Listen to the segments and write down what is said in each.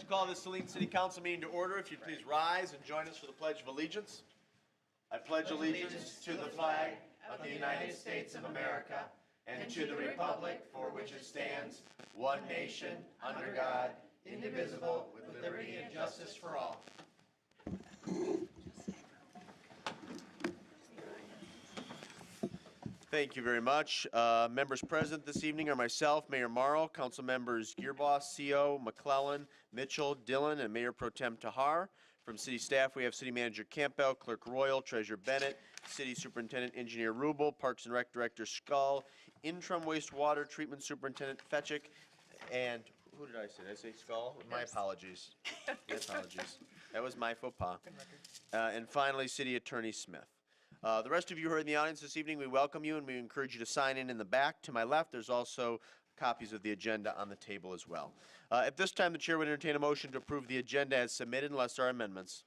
to call this Saline City Council meeting to order. If you'd please rise and join us for the Pledge of Allegiance. I pledge allegiance to the flag of the United States of America and to the republic for which it stands, one nation, under God, indivisible, with liberty and justice for all. Thank you very much. Members present this evening are myself, Mayor Morrow, Council Members Gearboss, CO, McClellan, Mitchell, Dillon, and Mayor Pro Tem Tahar. From City staff, we have City Manager Campbell, Clerk Royal, Treasurer Bennett, City Superintendent Engineer Rubel, Parks and Rec Director Skull, Interim Wastewater Treatment Superintendent Fetchick, and who did I say? Did I say Skull? My apologies. My apologies. That was my faux pas. And finally, City Attorney Smith. The rest of you who are in the audience this evening, we welcome you and we encourage you to sign in the back. To my left, there's also copies of the agenda on the table as well. At this time, the chair would entertain a motion to approve the agenda as submitted unless there are amendments.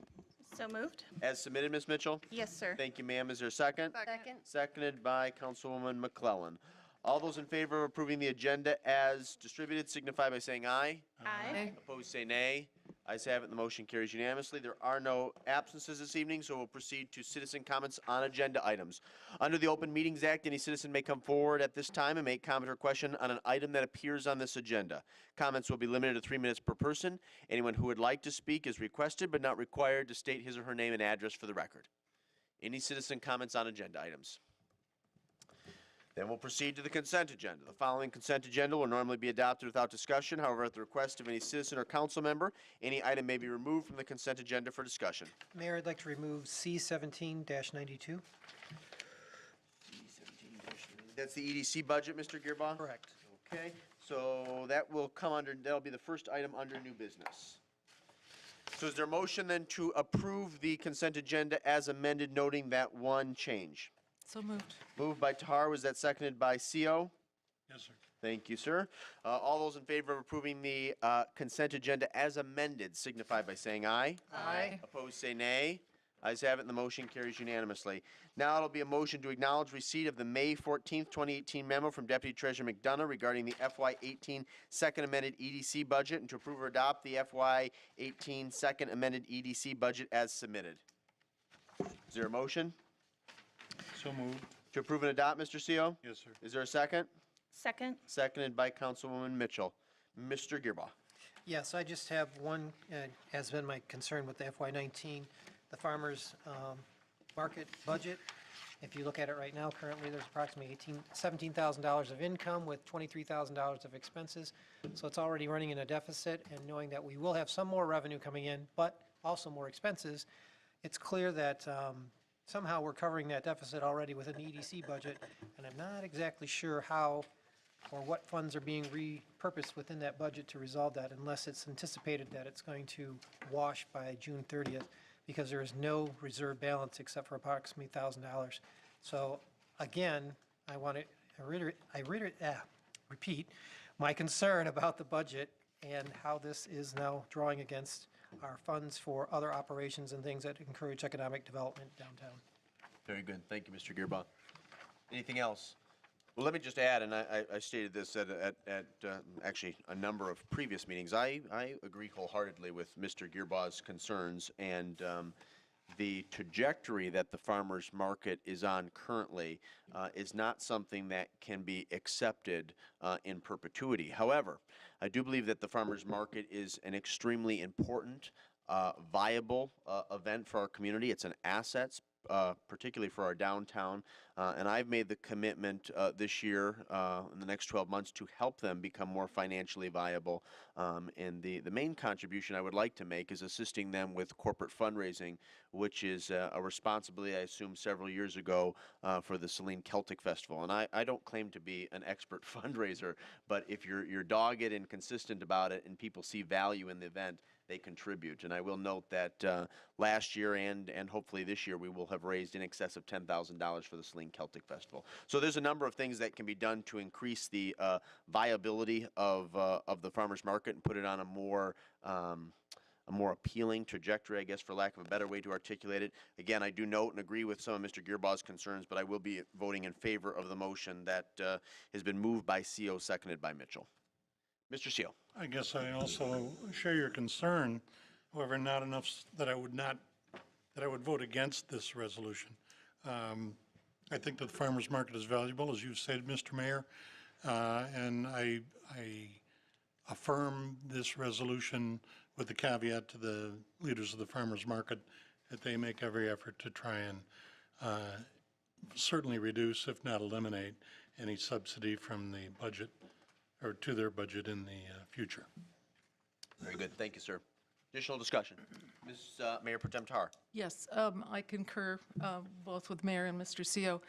So moved. As submitted, Ms. Mitchell? Yes, sir. Thank you, ma'am. Is there a second? Second. Seconded by Councilwoman McClellan. All those in favor of approving the agenda as distributed signify by saying aye. Aye. Opposed, say nay. Ayes have it, and the motion carries unanimously. There are no absences this evening, so we'll proceed to citizen comments on agenda items. Under the Open Meetings Act, any citizen may come forward at this time and make comment or question on an item that appears on this agenda. Comments will be limited to 3 minutes per person. Anyone who would like to speak is requested but not required to state his or her name and address for the record. Any citizen comments on agenda items? Then we'll proceed to the consent agenda. The following consent agenda will normally be adopted without discussion. However, at the request of any citizen or council member, any item may be removed from the consent agenda for discussion. Mayor, I'd like to remove C-17-92. That's the EDC budget, Mr. Gearbaugh? Correct. Okay, so that will come under, that'll be the first item under new business. So is there a motion then to approve the consent agenda as amended, noting that one change? So moved. Moved by Tahar. Was that seconded by CO? Yes, sir. Thank you, sir. All those in favor of approving the consent agenda as amended signify by saying aye. Aye. Opposed, say nay. Ayes have it, and the motion carries unanimously. Now it'll be a motion to acknowledge receipt of the May 14th, 2018 memo from Deputy Treasurer McDonough regarding the FY18 second amended EDC budget and to approve or adopt the FY18 second amended EDC budget as submitted. Is there a motion? So moved. To approve and adopt, Mr. CO? Yes, sir. Is there a second? Second. Seconded by Councilwoman Mitchell. Mr. Gearbaugh. Yes, I just have one, has been my concern with the FY19, the farmers market budget. If you look at it right now, currently there's approximately $17,000 of income with $23,000 of expenses. So it's already running in a deficit, and knowing that we will have some more revenue coming in, but also more expenses, it's clear that somehow we're covering that deficit already within the EDC budget, and I'm not exactly sure how or what funds are being repurposed within that budget to resolve that, unless it's anticipated that it's going to wash by June 30th, because there is no reserve balance except for approximately $1,000. So again, I want to repeat my concern about the budget and how this is now drawing against our funds for other operations and things that encourage economic development downtown. Very good. Thank you, Mr. Gearbaugh. Anything else? Well, let me just add, and I stated this at actually a number of previous meetings. I agree wholeheartedly with Mr. Gearbaugh's concerns, and the trajectory that the farmers market is on currently is not something that can be accepted in perpetuity. However, I do believe that the farmers market is an extremely important, viable event for our community. It's an asset, particularly for our downtown, and I've made the commitment this year, in the next 12 months, to help them become more financially viable. And the main contribution I would like to make is assisting them with corporate fundraising, which is a responsibility I assumed several years ago for the Saline Celtic Festival. And I don't claim to be an expert fundraiser, but if you're dogged and consistent about it and people see value in the event, they contribute. And I will note that last year and hopefully this year we will have raised in excess of $10,000 for the Saline Celtic Festival. So there's a number of things that can be done to increase the viability of the farmers market and put it on a more appealing trajectory, I guess, for lack of a better way to articulate it. Again, I do note and agree with some of Mr. Gearbaugh's concerns, but I will be voting in favor of the motion that has been moved by CO, seconded by Mitchell. Mr. Seal. I guess I also share your concern, however, not enough that I would vote against this resolution. I think that the farmer's market is valuable, as you said, Mr. Mayor, and I affirm this resolution with the caveat to the leaders of the farmer's market that they make every effort to try and certainly reduce, if not eliminate, any subsidy from the budget or to their budget in the future. Very good. Thank you, sir. Additional discussion. Ms. Mayor Pro Tem Tar. Yes, I concur both with Mayor and Mr. Seo.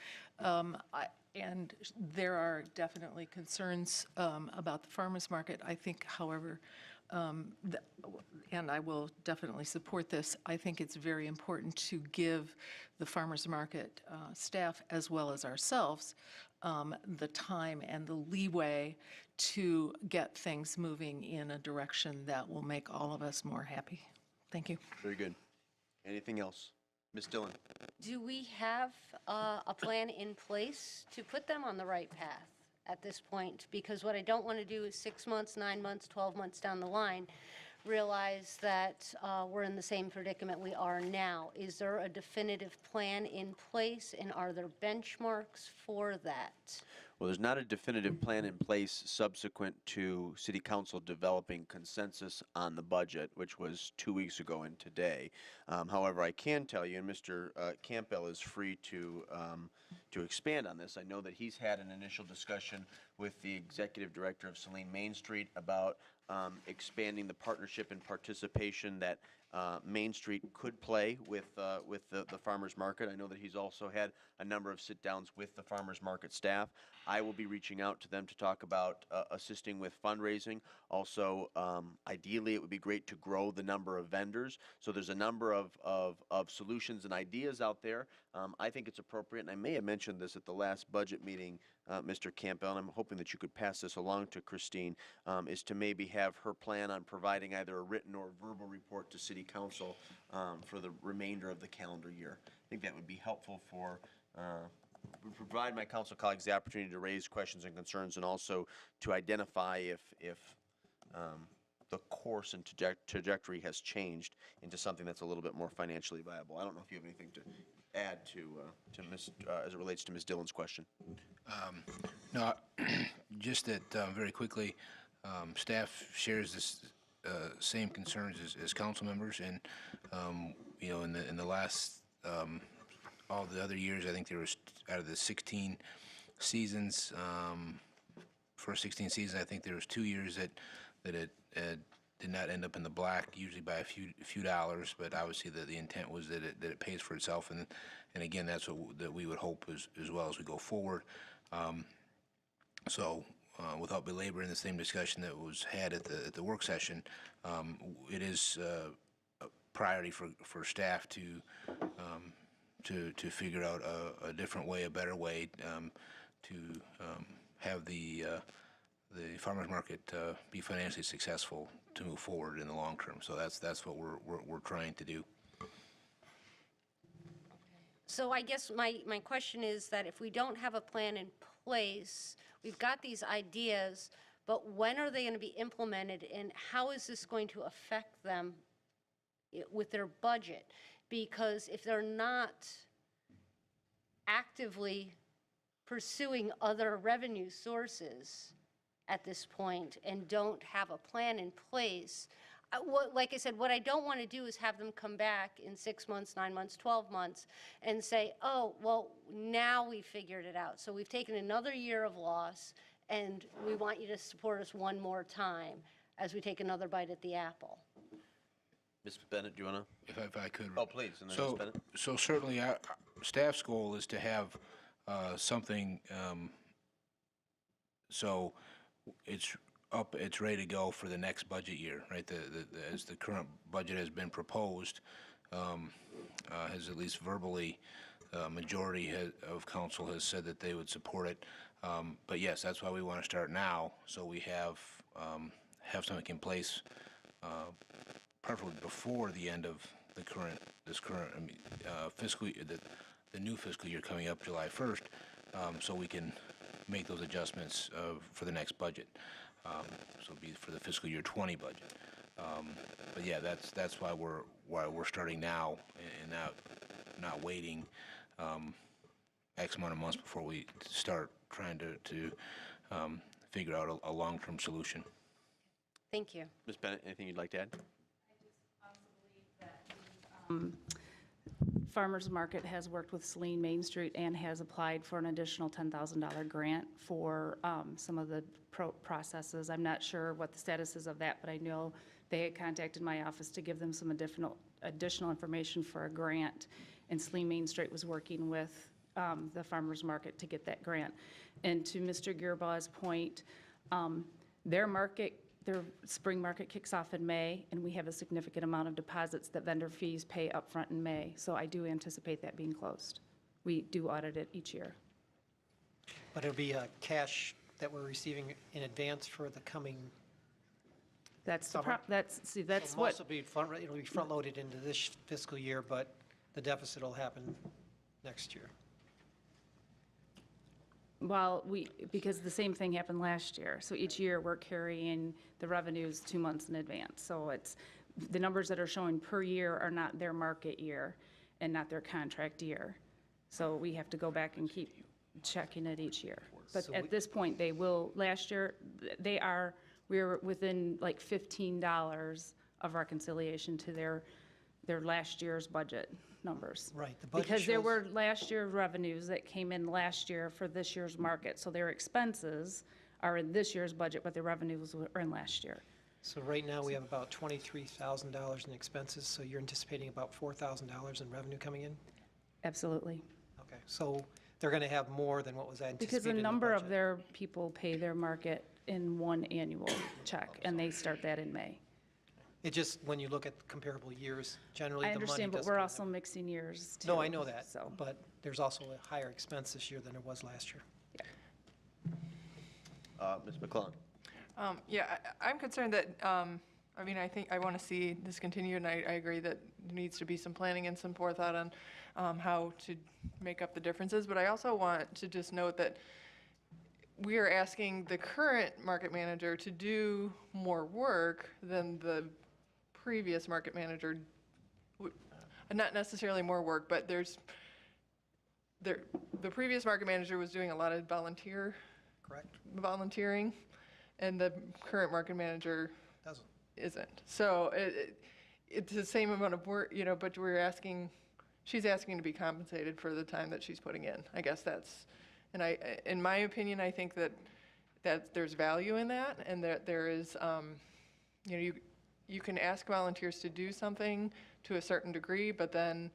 And there are definitely concerns about the farmers market. I think, however, and I will definitely support this, I think it's very important to give the farmers market staff as well as ourselves the time and the leeway to get things moving in a direction that will make all of us more happy. Thank you. Very good. Anything else? Ms. Dillon. Do we have a plan in place to put them on the right path at this point? Because what I don't want to do is 6 months, 9 months, 12 months down the line, realize that we're in the same predicament we are now. Is there a definitive plan in place, and are there benchmarks for that? Well, there's not a definitive plan in place subsequent to City Council developing consensus on the budget, which was 2 weeks ago and today. However, I can tell you, and Mr. Campbell is free to expand on this. I know that he's had an initial discussion with the executive director of Saline Main Street about expanding the partnership and participation that Main Street could play with the farmers market. I know that he's also had a number of sit-downs with the farmers market staff. I will be reaching out to them to talk about assisting with fundraising. Also, ideally, it would be great to grow the number of vendors. So there's a number of solutions and ideas out there. I think it's appropriate, and I may have mentioned this at the last budget meeting, Mr. Campbell, and I'm hoping that you could pass this along to Christine, is to maybe have her plan on providing either a written or verbal report to City Council for the remainder of the calendar year. I think that would be helpful for provide my council colleagues the opportunity to raise questions and concerns, and also to identify if the course and trajectory has changed into something that's a little bit more financially viable. I don't know if you have anything to add to Ms. As it relates to Ms. Dillon's question. No, just that very quickly, staff shares this same concerns as council members, and you know, in the last all the other years, I think there was, out of the 16 seasons, first 16 seasons, I think there was 2 years that it did not end up in the black, usually by a few dollars, but obviously the intent was that it pays for itself, and again, that's what that we would hope as well as we go forward. So without belaboring the same discussion that was had at the work session, it is a priority for staff to figure out a different way, a better way to have the farmers market be financially successful to move forward in the long term. So that's what we're trying to do. So I guess my question is that if we don't have a plan in place, we've got these ideas, but when are they going to be implemented, and how is this going to affect them with their budget? Because if they're not actively pursuing other revenue sources at this point and don't have a plan in place, like I said, what I don't want to do is have them come back in 6 months, 9 months, 12 months and say, oh, well, now we figured it out. So we've taken another year of loss, and we want you to support us one more time as we take another bite at the apple. Ms. Bennett, do you want to? If I could. Oh, please. And then Ms. Bennett. So certainly, our staff's goal is to have something. So it's ready to go for the next budget year, right? As the current budget has been proposed, has at least verbally, majority of council has said that they would support it. But yes, that's why we want to start now, so we have something in place, preferably before the end of this current fiscal year, the new fiscal year coming up July 1st, so we can make those adjustments for the next budget. So it'll be for the fiscal year '20 budget. But yeah, that's why we're starting now and not waiting X amount of months before we start trying to figure out a long-term solution. Thank you. Ms. Bennett, anything you'd like to add? Farmers Market has worked with Saline Main Street and has applied for an additional $10,000 grant for some of the processes. I'm not sure what the status is of that, but I know they had contacted my office to give them some additional information for a grant, and Saline Main Street was working with the Farmers Market to get that grant. And to Mr. Gearbaugh's point, their spring market kicks off in May, and we have a significant amount of deposits that vendor fees pay upfront in May. So I do anticipate that being closed. We do audit it each year. But it'll be cash that we're receiving in advance for the coming, That's the, Summer? that's so what, most will be it'll be front-loaded into this fiscal year, but the deficit will happen next year. well, because the same thing happened last year. So each year, we're carrying the revenues 2 months in advance. So it's, the numbers that are showing per year are not their market year and not their contract year. So we have to go back and keep checking it each year. But So at this point, they will, last year, we were within like $15 of reconciliation to their last year's budget numbers. Right, the budget Because there shows- were last year revenues that came in last year for this year's market. So their expenses are in this year's budget, but their revenues were in last year. So right now, we have about $23,000 in expenses, so you're anticipating about $4,000 in revenue coming in? Absolutely. Okay, so they're going to have more than what was anticipated Because a in the number of budget. their people pay their market in one annual check, and they start that in May. It just, when you look at comparable years, generally I the money understand, but doesn't we're come also mixing years too. No, I know that, So, but there's also a higher expense this year than there was last year. Ms. McClellan? Yeah, I'm concerned that, I mean, I think, I want to see this continue, and I agree that there needs to be some planning and some forethought on how to make up the differences, but I also want to just note that we are asking the current market manager to do more work than the previous market manager, not necessarily more work, but the previous market manager was doing a lot of Correct? volunteering, and the current market manager Doesn't. isn't. So it's the same amount of work, but she's asking to be compensated for the time that she's putting in. I guess that's, and in my opinion, I think that there's value in that, and that there is, you can ask volunteers to do something to a certain degree, but then,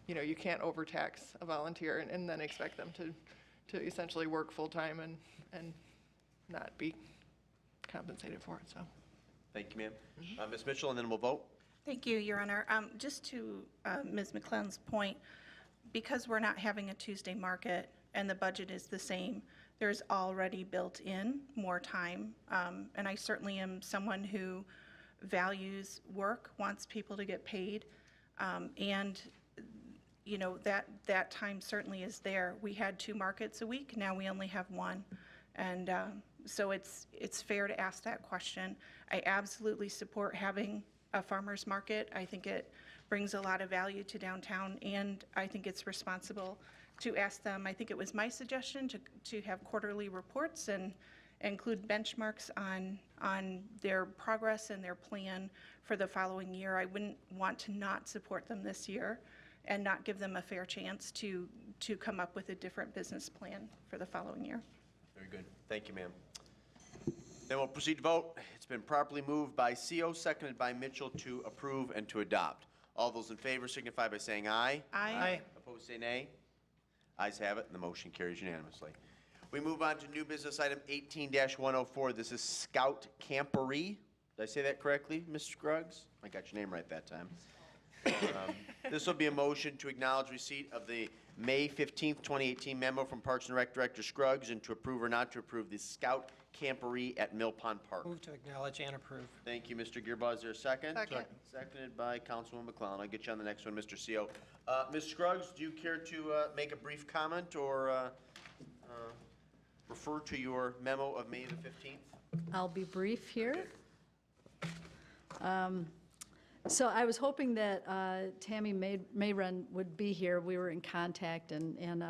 you can't overtax a volunteer and then expect them to essentially work full-time and not be compensated for it, so. Thank you, ma'am. Ms. Mitchell, and then we'll vote. Thank you, Your Honor. Just to Ms. McClellan's point, because we're not having a Tuesday market and the budget is the same, there's already built in more time. And I certainly am someone who values work, wants people to get paid. And, that time certainly is there. We had 2 markets a week, now we only have 1. And so it's fair to ask that question. I absolutely support having a farmer's market. I think it brings a lot of value to downtown, and I think it's responsible to ask them. I think it was my suggestion to have quarterly reports and include benchmarks on their progress and their plan for the following year. I wouldn't want to not support them this year and not give them a fair chance to come up with a different business plan for the following year. Very good. Thank you, ma'am. Then we'll proceed to vote. It's been properly moved by CO, seconded by Mitchell to approve and to adopt. All those in favor signify by saying aye. Aye. Opposed, say nay. Ayes have it, and the motion carries unanimously. We move on to new business item 18-104. This is Scout Campery. Did I say that correctly, Mr. Scruggs? I got your name right that time. This will be a motion to acknowledge receipt of the May 15th, 2018 memo from Parks and Rec Director Scruggs and to approve or not to approve the Scout Campery at Mill Pond Park. Move to acknowledge and approve. Thank you, Mr. Gearbaugh. Is there a second? Second. Seconded by Councilwoman McClellan. I'll get you on the next one, Mr. CO. Ms. Scruggs, do you care to make a brief comment or refer to your memo of May the 15th? I'll be brief here. So I was hoping that Tammy Mayren would be here. We were in contact and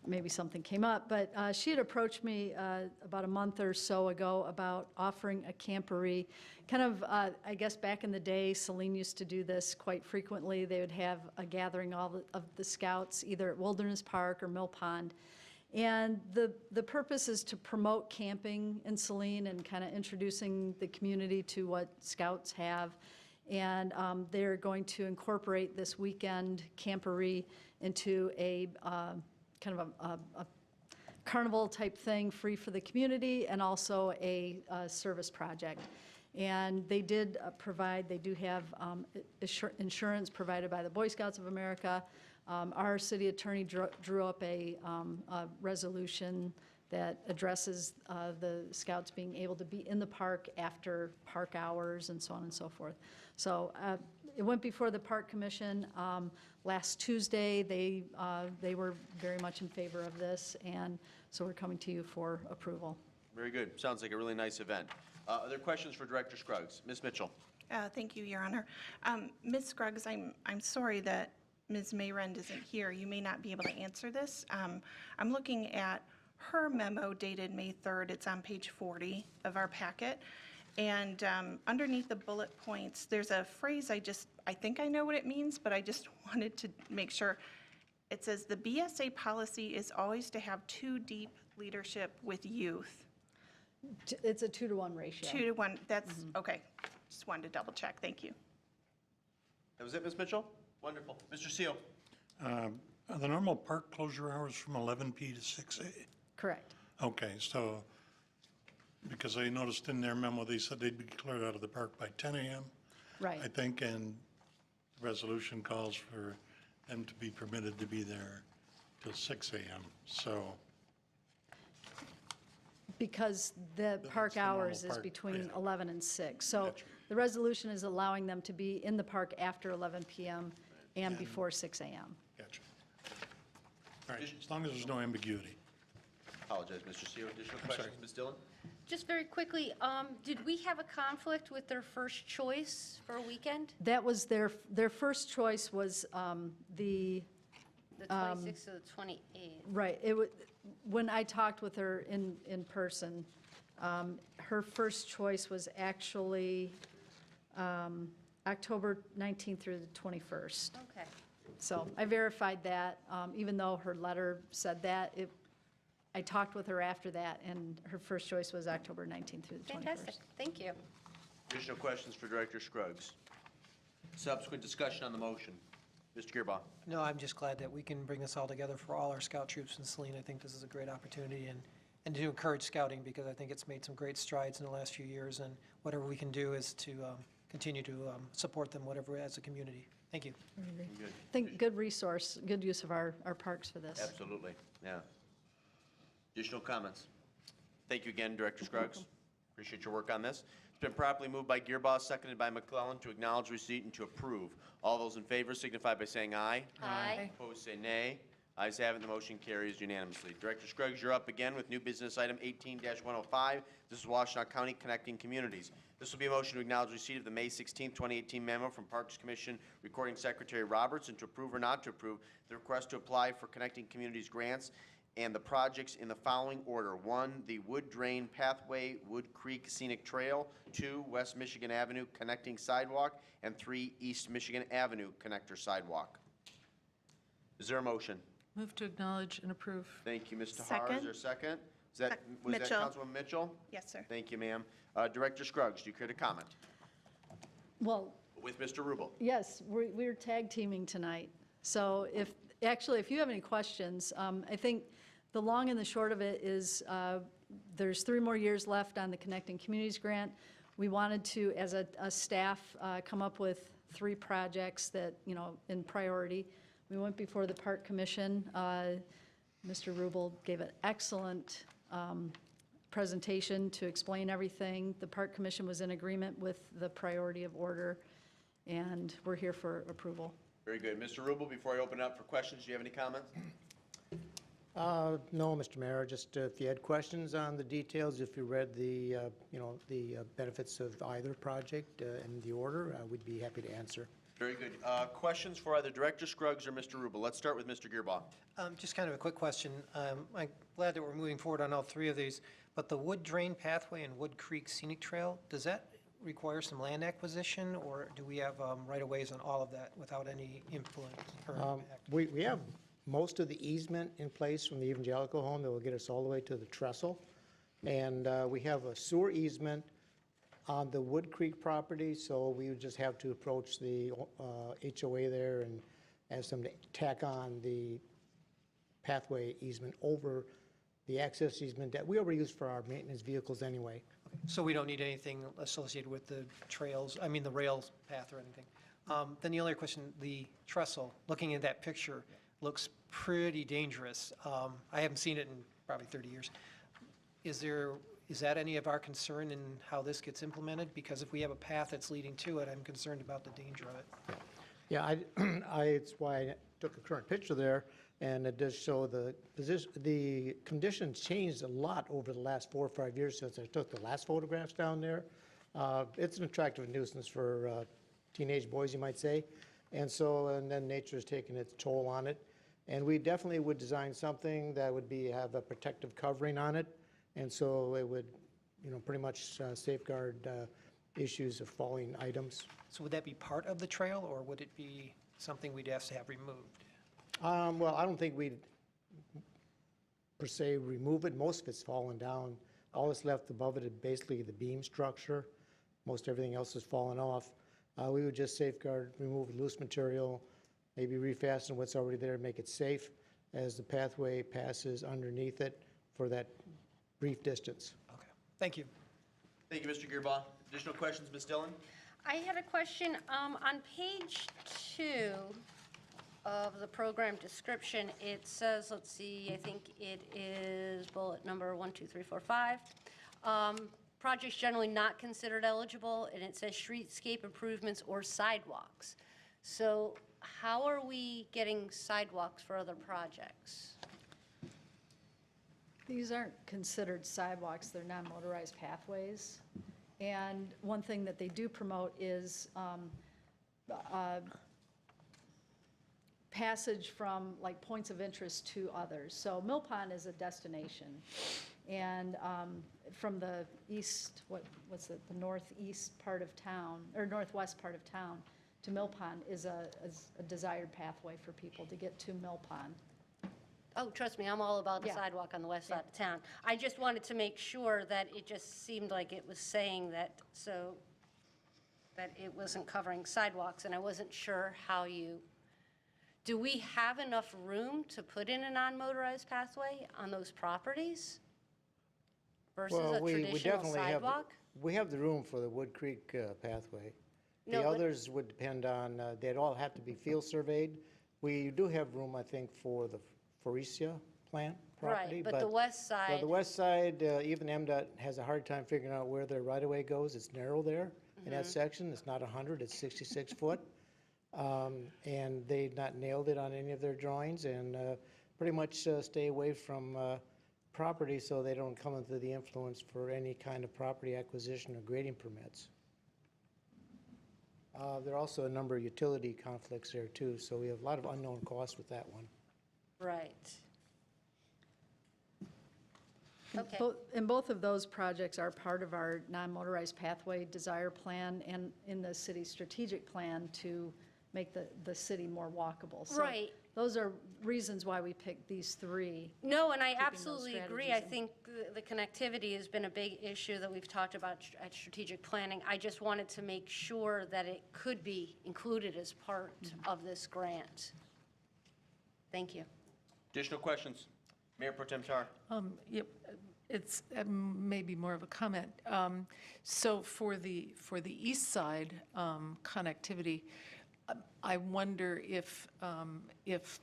maybe something came up. But she had approached me about a month or so ago about offering a camporee. Kind of, I guess back in the day, Saline used to do this quite frequently. They would have a gathering of the scouts either at Wilderness Park or Mill Pond. And the purpose is to promote camping in Saline and kind of introducing the community to what scouts have. And they're going to incorporate this weekend camporee into a kind of a carnival type thing, free for the community, and also a service project. And they did provide, they do have insurance provided by the Boy Scouts of America. Our city attorney drew up a resolution that addresses the scouts being able to be in the park after park hours and so on and so forth. So it went before the Park Commission last Tuesday. They were very much in favor of this, and so we're coming to you for approval. Very good. Sounds like a really nice event. Are there questions for Director Scruggs? Ms. Mitchell? Thank you, Your Honor. Ms. Scruggs, I'm sorry that Ms. Mayrand isn't here. You may not be able to answer this. I'm looking at her memo dated May 3rd. It's on page 40 of our packet. And underneath the bullet points, there's a phrase I think I know what it means, but I just wanted to make sure. It says, the BSA policy is always to have 2 deep leadership with youth. It's a 2-to-1 ratio. 2 to 1, that's, okay. Just wanted to double check. Thank you. That was it, Ms. Mitchell? Wonderful. Mr. Seal? Are the normal park closure hours from 11 p to 6 a? Correct. Okay, so, because I noticed in their memo, they said they'd be cleared out of the park by 10 a.m. Right. I think, and the resolution calls for them to be permitted to be there till 6 a.m. So, Because the park the normal hours is park, between yeah. 11 and 6. So Gotcha. the resolution is allowing them to be in the park after 11 p.m. and before 6 a.m. gotcha. All right, as long as there's no ambiguity. Apologize, Mr. Seal. Additional questions? Ms. Dillon? Just very quickly, did we have a conflict with their first choice for a weekend? That was their first choice was the, The 26th or the 28th? right, when I talked with her in person, her first choice was actually October 19th through the 21st. Okay. So I verified that, even though her letter said that, I talked with her after that, and her first choice was October 19th through the 21st. Fantastic. Thank you. Additional questions for Director Scruggs? Subsequent discussion on the motion. Mr. Gearbaugh? No, I'm just glad that we can bring this all together for all our scout troops in Saline. I think this is a great opportunity and to encourage scouting, because I think it's made some great strides in the last few years, and whatever we can do is to continue to support them, whatever, as a community. Thank you. Good. I think good resource, good use of our parks for this. Absolutely, yeah. Additional comments? Thank you again, Director Scruggs. Appreciate your work on this. It's been properly moved by Gearbaugh, seconded by McClellan to acknowledge receipt and to approve. All those in favor signify by saying aye. Aye. Opposed, say nay. Ayes have it, the motion carries unanimously. Director Scruggs, you're up again with new business item 18-105. This is Washtenaw County Connecting Communities. This will be a motion to acknowledge receipt of the May 16, 2018 memo from Parks Commission Recording Secretary Roberts and to approve or not to approve the request to apply for Connecting Communities grants and the projects in the following order. 1, the Wood Drain Pathway, Wood Creek Scenic Trail. 2, West Michigan Avenue Connecting Sidewalk. And 3, East Michigan Avenue Connector Sidewalk. Is there a motion? Move to acknowledge and approve. Thank you, Ms. Tahar. Is Second. there a second? Was that Mitchell. Councilwoman Mitchell? Yes, sir. Thank you, ma'am. Director Scruggs, do you care to comment? Well, With Mr. Rubel. yes, we're tag teaming tonight. So if you have any questions, I think the long and the short of it is there's 3 more years left on the Connecting Communities grant. We wanted to, as a staff, come up with 3 projects that, in priority. We went before the Park Commission. Mr. Rubel gave an excellent presentation to explain everything. The Park Commission was in agreement with the priority of order, and we're here for approval. Very good. Mr. Rubel, before I open it up for questions, do you have any comments? No, Mr. Mayor, just if you had questions on the details, if you read the, the benefits of either project in the order, we'd be happy to answer. Very good. Questions for either Director Scruggs or Mr. Rubel? Let's start with Mr. Gearbaugh. Just kind of a quick question. I'm glad that we're moving forward on all three of these, but the Wood Drain Pathway and Wood Creek Scenic Trail, does that require some land acquisition, or do we have right-of-ways on all of that without any influence or impact? We have most of the easement in place from the evangelical home that will get us all the way to the trestle. And we have a sewer easement on the Wood Creek property, so we would just have to approach the HOA there and ask them to tack on the pathway easement over the access easement that we already use for our maintenance vehicles anyway. So we don't need anything associated with the trails, I mean, the rails path or anything. Then the other question, the trestle, looking at that picture, looks pretty dangerous. I haven't seen it in probably 30 years. Is that any of our concern in how this gets implemented? Because if we have a path that's leading to it, I'm concerned about the danger of it. Yeah, it's why I took a current picture there, and it does show the position, the conditions changed a lot over the last 4 or 5 years since I took the last photographs down there. It's an attractive nuisance for teenage boys, you might say. And then nature's taken its toll on it. And we definitely would design something that would have a protective covering on it. And so it would, pretty much safeguard issues of falling items. So would that be part of the trail, or would it be something we'd have to have removed? Well, I don't think we'd per se remove it. Most of it's fallen down. All that's left above it is basically the beam structure. Most everything else has fallen off. We would just safeguard, remove loose material, maybe refasten what's already there, make it safe as the pathway passes underneath it for that brief distance. Okay, thank you. Thank you, Mr. Gearbaugh. Additional questions, Ms. Dillon? I had a question. On page 2 of the program description, it says, let's see, I think it is bullet number 1, 2, 3, 4, 5. Projects generally not considered eligible, and it says streetscape improvements or sidewalks. So how are we getting sidewalks for other projects? These aren't considered sidewalks, they're non-motorized pathways. And one thing that they do promote is passage from like points of interest to others. So Mill Pond is a destination. And from the east, what's it, the northeast part of town, or northwest part of town to Mill Pond is a desired pathway for people to get to Mill Pond. Oh, trust me, I'm all about the Yeah. sidewalk on the west side of town. I just wanted to make sure that it just seemed like it was saying that, so that it wasn't covering sidewalks, and I wasn't sure how do we have enough room to put in a non-motorized pathway on those properties versus a traditional sidewalk? We have the room for the Wood Creek pathway. The No, but- others would depend on, they'd all have to be field surveyed. We do have room, I think, for the Faurecia plant property. Right, but the west Well, side, the west side, even MDOT has a hard time figuring out where their right-of-way goes. It's narrow there in that section. It's not 100, it's 66 foot. And they've not nailed it on any of their drawings, and pretty much stay away from property so they don't come into the influence for any kind of property acquisition or grading permits. There are also a number of utility conflicts there too, so we have a lot of unknown costs with that one. right. Okay. And both of those projects are part of our non-motorized pathway desire plan and in the city's strategic plan to make the city more walkable. So Right. those are reasons why we picked these three. No, and I those absolutely agree. I strategies think the connectivity has been a big issue that we've talked about at strategic planning. I just wanted to make sure that it could be included as part of this grant. Thank you. Additional questions? Mayor Pro Tem Char? Yep, it's maybe more of a comment. So for the east side connectivity, I wonder if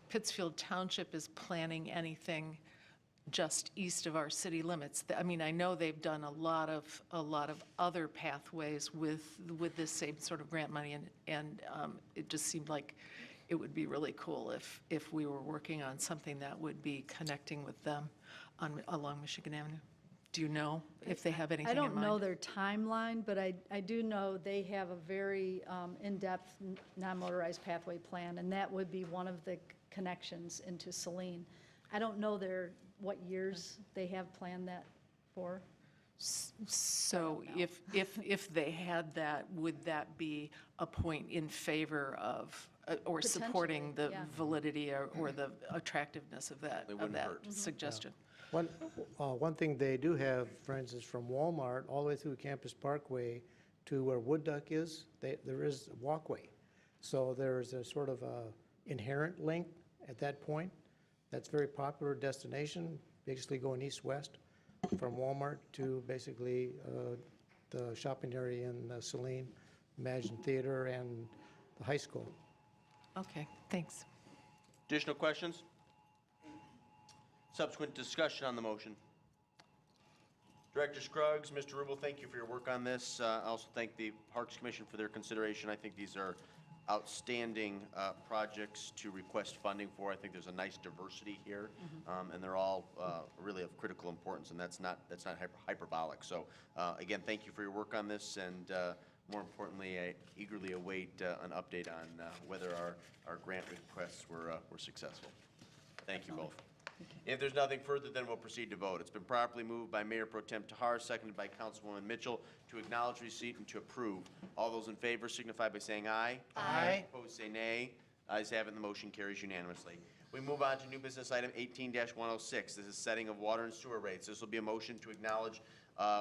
Pittsfield Township is planning anything just east of our city limits. I mean, I know they've done a lot of other pathways with this same sort of grant money, and it just seemed like it would be really cool if we were working on something that would be connecting with them along Michigan Avenue. Do you know if they have anything I in mind? don't know their timeline, but I do know they have a very in-depth non-motorized pathway plan, and that would be one of the connections into Saline. I don't know what years they have planned that for. So if they had that, would that be a point in favor of, or supporting the Potentially, yeah. validity or the attractiveness of that wouldn't hurt. suggestion? One thing they do have, for instance, from Walmart all the way through Campus Parkway to where Wood Duck is, there is a walkway. So there's a sort of a inherent link at that point. That's a very popular destination, basically going east-west from Walmart to basically the shopping area in Saline, Imagine Theater, and the high school. Okay, thanks. Additional questions? Subsequent discussion on the motion. Director Scruggs, Mr. Rubel, thank you for your work on this. I also thank the Parks Commission for their consideration. I think these are outstanding projects to request funding for. I think there's a nice diversity here, and they're all really of critical importance, and that's not hyperbolic. So again, thank you for your work on this, and more importantly, I eagerly await an update on whether our grant requests were successful. Thank you both. If there's nothing further, then we'll proceed to vote. It's been properly moved by Mayor Pro Tem Tahar, seconded by Councilwoman Mitchell, to acknowledge receipt and to approve. All those in favor signify by saying aye. Aye. Opposed, say nay. Ayes have it, and the motion carries unanimously. We move on to new business item 18-106. This is setting of water and sewer rates. This will be a motion to acknowledge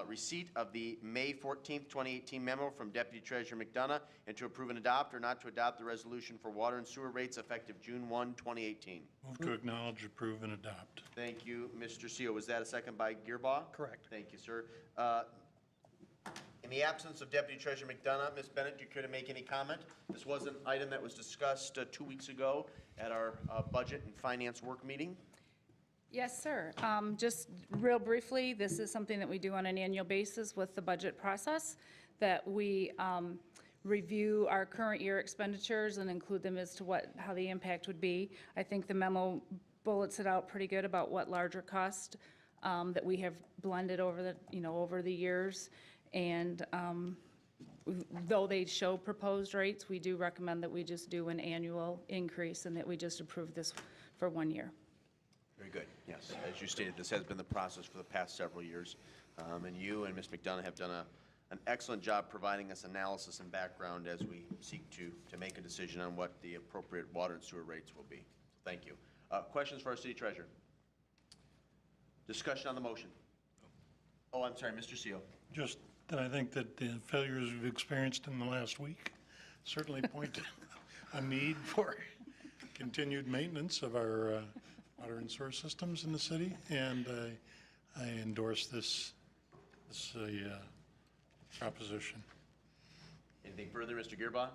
receipt of the May 14th, 2018 memo from Deputy Treasurer McDonough and to approve and adopt or not to adopt the resolution for water and sewer rates effective June 1, 2018. Move to acknowledge, approve, and adopt. Thank you, Mr. Seal. Was that a second by Gearbaugh? Correct. Thank you, sir. In the absence of Deputy Treasurer McDonough, Ms. Bennett, do you care to make any comment? This was an item that was discussed 2 weeks ago at our Budget and Finance Work Meeting. Yes, sir. Just real briefly, this is something that we do on an annual basis with the budget process, that we review our current year expenditures and include them as to how the impact would be. I think the memo bullets it out pretty good about what larger cost that we have blended over the years. And though they show proposed rates, we do recommend that we just do an annual increase and that we just approve this for 1 year. Very good. Yes, as you stated, this has been the process for the past several years. And you and Ms. McDonough have done an excellent job providing us analysis and background as we seek to make a decision on what the appropriate water and sewer rates will be. So thank you. Questions for our city treasurer? Discussion on the motion. Oh, I'm sorry, Mr. Seal. Just that I think that the failures we've experienced in the last week certainly point to a need for continued maintenance of our water and sewer systems in the city, and I endorse this proposition. Anything further, Mr. Gearbaugh?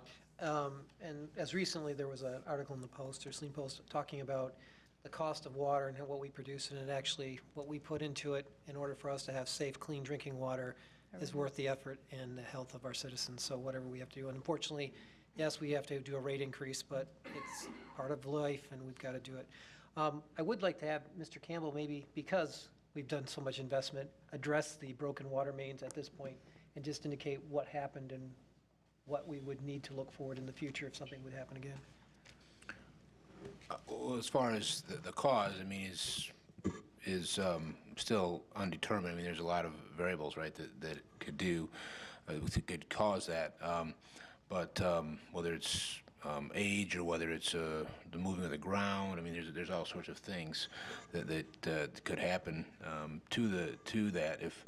And as recently, there was an article in the Post, or Saline Post, talking about the cost of water and what we produce, and actually what we put into it in order for us to have safe, clean drinking water is worth the effort and the health of our citizens. So whatever we have to do, and unfortunately, yes, we have to do a rate increase, but it's part of life, and we've got to do it. I would like to have Mr. Campbell, maybe because we've done so much investment, address the broken water mains at this point and just indicate what happened and what we would need to look forward in the future if something would happen again. Well, as far as the cause, I mean, is still undetermined. I mean, there's a lot of variables, right, that could cause that. But whether it's age or whether it's the moving of the ground, I mean, there's all sorts of things that could happen to that if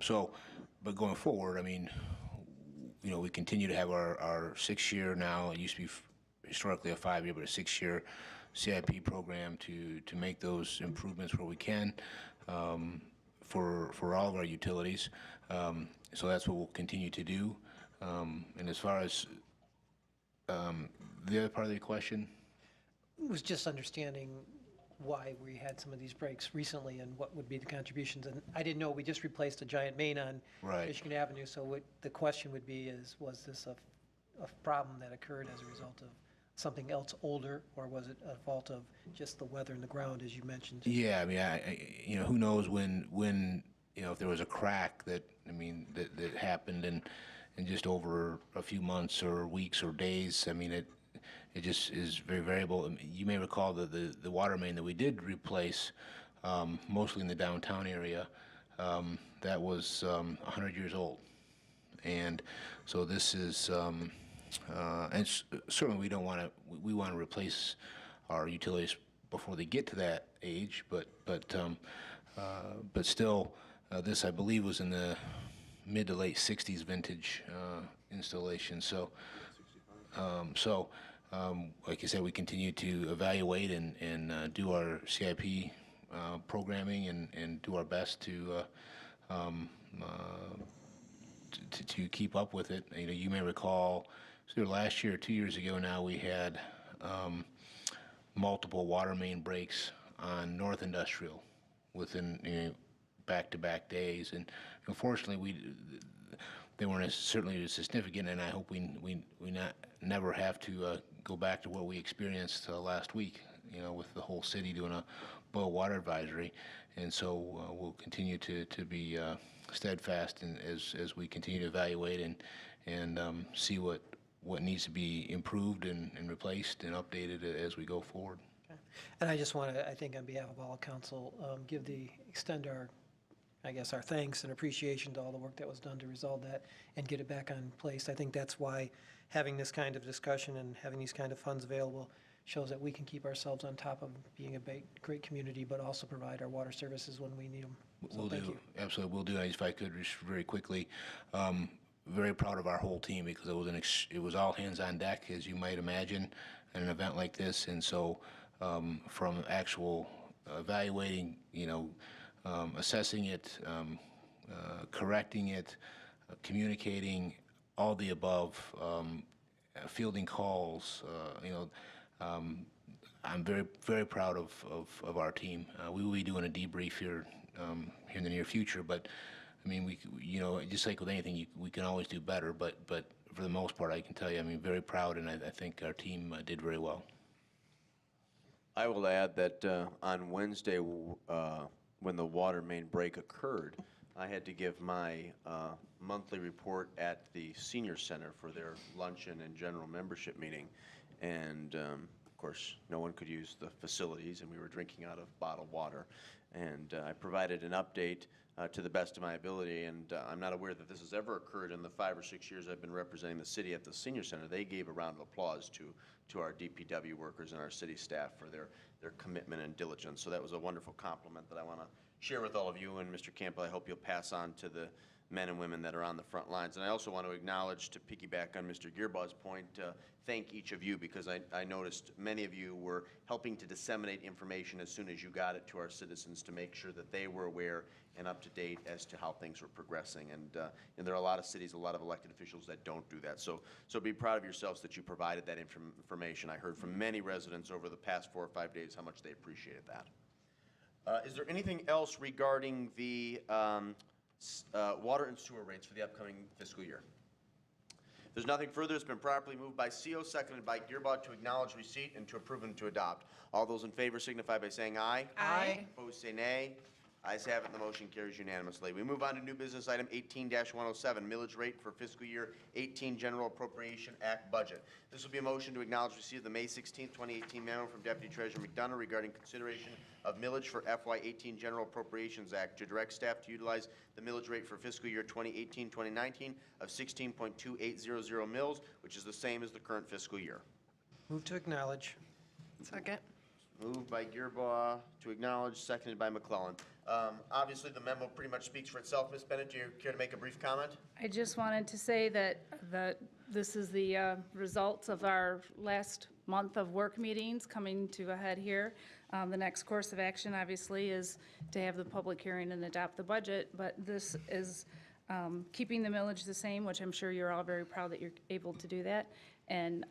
so. But going forward, I mean, we continue to have our 6-year now. It used to be historically a 5-year, but a 6-year CIP program to make those improvements where we can for all of our utilities. So that's what we'll continue to do. And as far as the other part of the question? It was just understanding why we had some of these breaks recently and what would be the contributions. And I didn't know we just replaced a giant main on Right. Michigan Avenue, so the question would be was this a problem that occurred as a result of something else older, or was it a fault of just the weather and the ground, as you mentioned? Yeah, I mean, who knows when, if there was a crack that happened and just over a few months or weeks or days, I mean, it just is very variable. I mean, you may recall the water main that we did replace, mostly in the downtown area, that was 100 years old. And so this is, certainly we want to replace our utilities before they get to that age, but still, this, I believe, was in the mid to late 60s vintage installation. So, like I said, we continue to evaluate and do our CIP programming and do our best to keep up with it. You may recall, so last year, 2 years ago now, we had multiple water main breaks on North Industrial within back-to-back days, and unfortunately, they weren't certainly as significant. And I hope we never have to go back to what we experienced last week. With the whole city doing a boil water advisory, and so we'll continue to be steadfast and as we continue to evaluate and see what needs to be improved and replaced and updated as we go forward. Okay. And I just want to, I think on behalf of all council, extend our, I guess, our thanks and appreciation to all the work that was done to resolve that and get it back on place. I think that's why having this kind of discussion and having these kind of funds available shows that we can keep ourselves on top of being a great community, but also provide our water services when we need them. So We'll thank do, you. absolutely, we'll do. And if I could, just very quickly, very proud of our whole team because it was all hands on deck, as you might imagine, at an event like this. And so, from actual evaluating, assessing it, correcting it, communicating, all the above, fielding calls, I'm very, very proud of our team. We will be doing a debrief here in the near future, but I mean, we just like with anything, we can always do better, but for the most part, I can tell you, very proud, and I think our team did very well. I will add that on Wednesday, when the water main break occurred, I had to give my monthly report at the senior center for their luncheon and general membership meeting. And of course, no one could use the facilities, and we were drinking out of bottled water. And I provided an update to the best of my ability, and I'm not aware that this has ever occurred in the 5 or 6 years I've been representing the city at the senior center. They gave a round of applause to our DPW workers and our city staff for their commitment and diligence. So that was a wonderful compliment that I want to share with all of you. And Mr. Campbell, I hope you'll pass on to the men and women that are on the front lines. And I also want to acknowledge, to piggyback on Mr. Gearbaugh's point, thank each of you, because I noticed many of you were helping to disseminate information as soon as you got it to our citizens to make sure that they were aware and up to date as to how things were progressing. And there are a lot of cities, a lot of elected officials that don't do that. So be proud of yourselves that you provided that information. I heard from many residents over the past 4 or 5 days how much they appreciated that. Is there anything else regarding the water and sewer rates for the upcoming fiscal year? If there's nothing further, it's been properly moved by CO, seconded by Gearbaugh to acknowledge receipt and to approve and to adopt. All those in favor signify by saying aye. Aye. Opposed, say nay. Ayes have it, and the motion carries unanimously. We move on to new business item 18-107, millage rate for fiscal year 18 General Appropriation Act budget. This will be a motion to acknowledge receipt of the May 16, 2018 memo from Deputy Treasurer McDonough regarding consideration of millage for FY 18 General Appropriations Act, to direct staff to utilize the millage rate for fiscal year 2018-2019 of 16.2800 mils, which is the same as the current fiscal year. Move to acknowledge. Second. Moved by Gearbaugh to acknowledge, seconded by McClellan. Obviously, the memo pretty much speaks for itself. Ms. Bennett, do you care to make a brief comment? I just wanted to say that this is the results of our last month of work meetings coming to a head here. The next course of action, obviously, is to have the public hearing and adopt the budget, but this is keeping the millage the same, which I'm sure you're all very proud that you're able to do that. And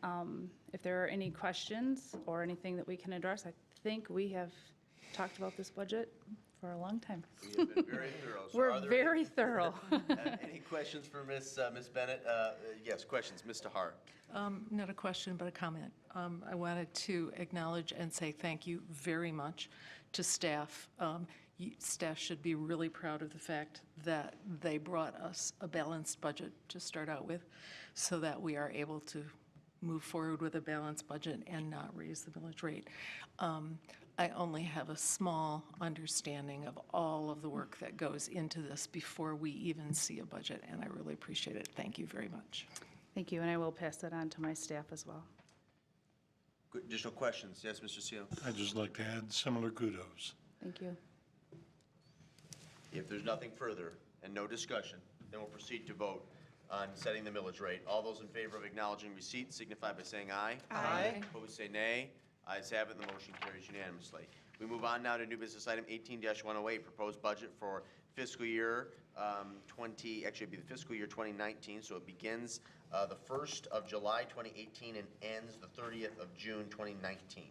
if there are any questions or anything that we can address, I think we have talked about this budget for a long time. We have been very thorough. So We're are there very thorough. any questions for Ms. Bennett? Yes, questions. Ms. Tahar. Not a question, but a comment. I wanted to acknowledge and say thank you very much to staff. Staff should be really proud of the fact that they brought us a balanced budget to start out with, so that we are able to move forward with a balanced budget and not raise the millage rate. I only have a small understanding of all of the work that goes into this before we even see a budget, and I really appreciate it. Thank you very much. Thank you, and I will pass that on to my staff as well. Additional questions? Yes, Mr. Seal. I'd just like to add similar kudos. Thank you. If there's nothing further and no discussion, then we'll proceed to vote on setting the millage rate. All those in favor of acknowledging receipt signify by saying aye. Aye. Opposed, say nay. Ayes have it, and the motion carries unanimously. We move on now to new business item 18-108, proposed budget for fiscal year 20, actually it'd be the fiscal year 2019, so it begins the 1st of July 2018 and ends the 30th of June 2019.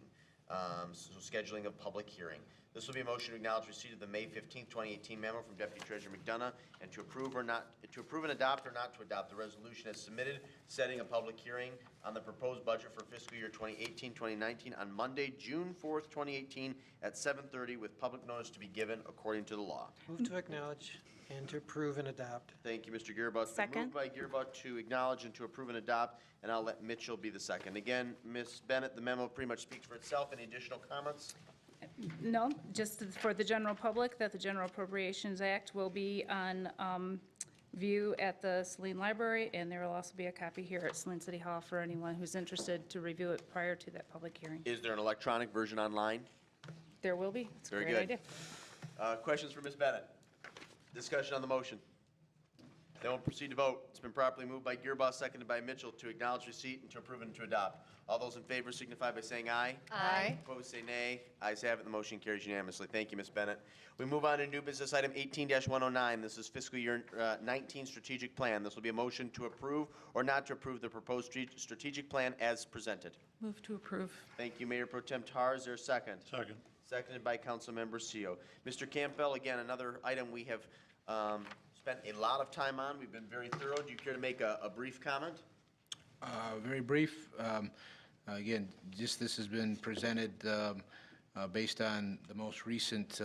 So scheduling of public hearing. This will be a motion to acknowledge receipt of the May 15th, 2018 memo from Deputy Treasurer McDonough and to approve and adopt or not to adopt the resolution as submitted, setting a public hearing on the proposed budget for fiscal year 2018-2019 on Monday, June 4th, 2018 at 7:30 with public notice to be given according to the law. Move to acknowledge and to approve and adopt. Thank you, Mr. Gearbout. It's been Second. moved by Gearbout to acknowledge and to approve and adopt, and I'll let Mitchell be the second. Again, Ms. Bennett, the memo pretty much speaks for itself. Any additional comments? No, just for the general public, that the General Appropriations Act will be on view at the Saline Library, and there will also be a copy here at Saline City Hall for anyone who's interested to review it prior to that public hearing. Is there an electronic version online? There will be. It's a Very great good. idea. Questions for Ms. Bennett? Discussion on the motion. Then we'll proceed to vote. It's been properly moved by Gearboss, seconded by Mitchell to acknowledge receipt and to approve and to adopt. All those in favor signify by saying aye. Aye. Opposed, say nay. Ayes have it, the motion carries unanimously. Thank you, Ms. Bennett. We move on to new business item 18-109. This is fiscal year 19 strategic plan. This will be a motion to approve or not to approve the proposed strategic plan as presented. Move to approve. Thank you, Mayor Pro Tem Tar. Is there a second? Second. Seconded by Councilmember Seal. Mr. Campbell, again, another item we have spent a lot of time on. We've been very thorough. Do you care to make a brief comment? Very brief. Again, just this has been presented based on the most recent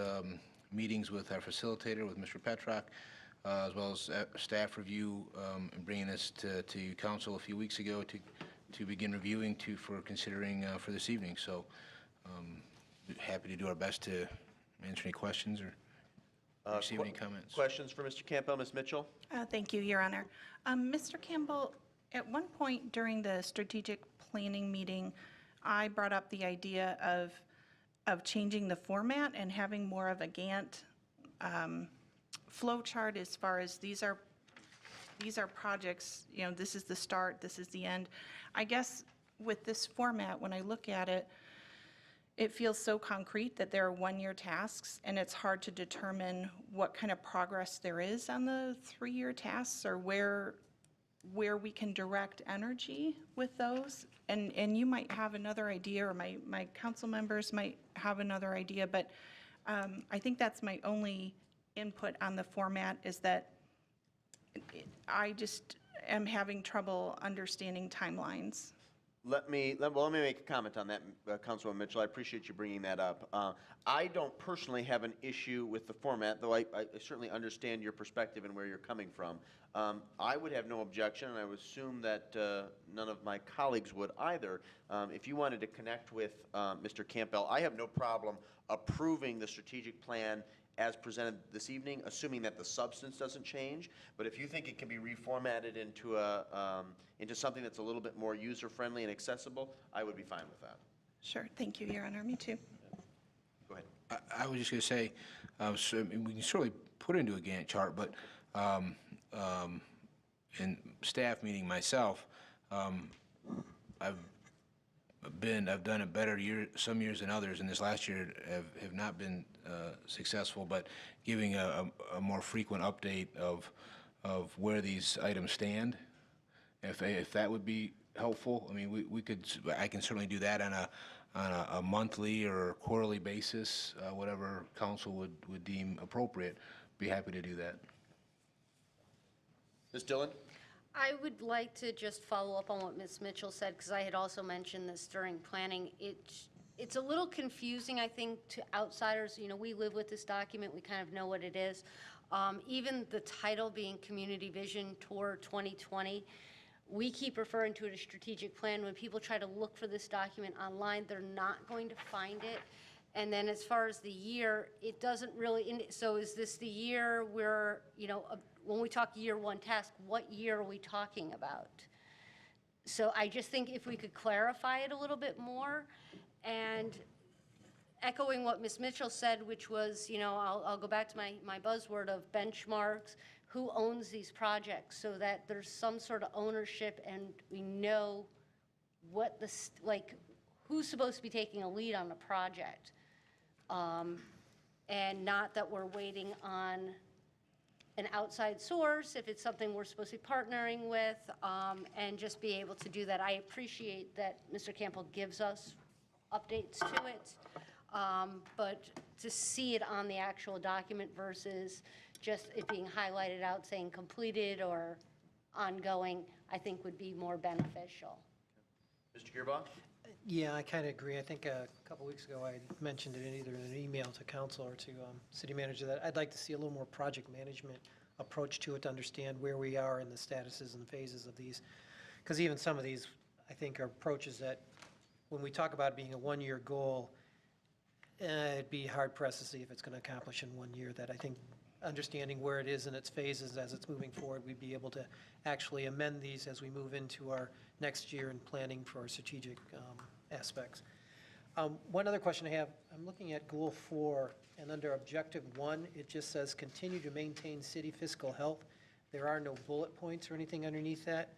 meetings with our facilitator, with Mr. Petrock, as well as staff review and bringing this to council a few weeks ago to begin reviewing for considering for this evening. So happy to do our best to answer any questions or receive any comments. Questions for Mr. Campbell, Ms. Mitchell? Thank you, Your Honor. Mr. Campbell, at one point during the strategic planning meeting, I brought up the idea of changing the format and having more of a Gantt flow chart as far as these are projects, you know, this is the start, this is the end. I guess with this format, when I look at it, it feels so concrete that there are one-year tasks, and it's hard to determine what kind of progress there is on the three-year tasks or where we can direct energy with those. And you might have another idea, or my council members might have another idea, but I think that's my only input on the format, is that I just am having trouble understanding timelines. Let me make a comment on that, Councilwoman Mitchell. I appreciate you bringing that up. I don't personally have an issue with the format, though I certainly understand your perspective and where you're coming from. I would have no objection, and I would assume that none of my colleagues would either. If you wanted to connect with Mr. Campbell, I have no problem approving the strategic plan as presented this evening, assuming that the substance doesn't change. But if you think it can be reformatted into something that's a little bit more user-friendly and accessible, I would be fine with that. Sure, thank you, Your Honor, me too. Go ahead. I was just going to say, so, I mean, we can certainly put it into a Gantt chart, but in staff meeting myself, I've done it better some years than others, and this last year have not been successful, but giving a more frequent update of where these items stand. If that would be helpful. I mean, I can certainly do that on a monthly or quarterly basis, whatever council would deem appropriate. Be happy to do that. Ms. Dillon? I would like to just follow up on what Ms. Mitchell said, because I had also mentioned this during planning. It's a little confusing, I think, to outsiders. You know, we live with this document, we kind of know what it is. Even the title being Community Vision Tour 2020, we keep referring to it as strategic plan. When people try to look for this document online, they're not going to find it. And then as far as the year, it doesn't really, so is this the year where, you know, when we talk year one task, what year are we talking about? So I just think if we could clarify it a little bit more, and echoing what Ms. Mitchell said, which was, you know, I'll go back to my buzzword of benchmarks, who owns these projects, so that there's some sort of ownership and we know what who's supposed to be taking a lead on the project. And not that we're waiting on an outside source, if it's something we're supposed to be partnering with, and just be able to do that. I appreciate that Mr. Campbell gives us updates to it, but to see it on the actual document versus just it being highlighted out saying completed or ongoing, I think would be more beneficial. Mr. Gearbaugh? Yeah, I kind of agree. I think a couple weeks ago, I mentioned it either in an email to council or to city manager that I'd like to see a little more project management approach to it to understand where we are in the statuses and phases of these. Because even some of these, I think, are approaches that when we talk about it being a one-year goal, it'd be hard pressed to see if it's going to accomplish in 1 year. That I think understanding where it is in its phases as it's moving forward, we'd be able to actually amend these as we move into our next year and planning for our strategic aspects. One other question I have, I'm looking at Goal 4, and under Objective 1, it just says continue to maintain city fiscal health. There are no bullet points or anything underneath that.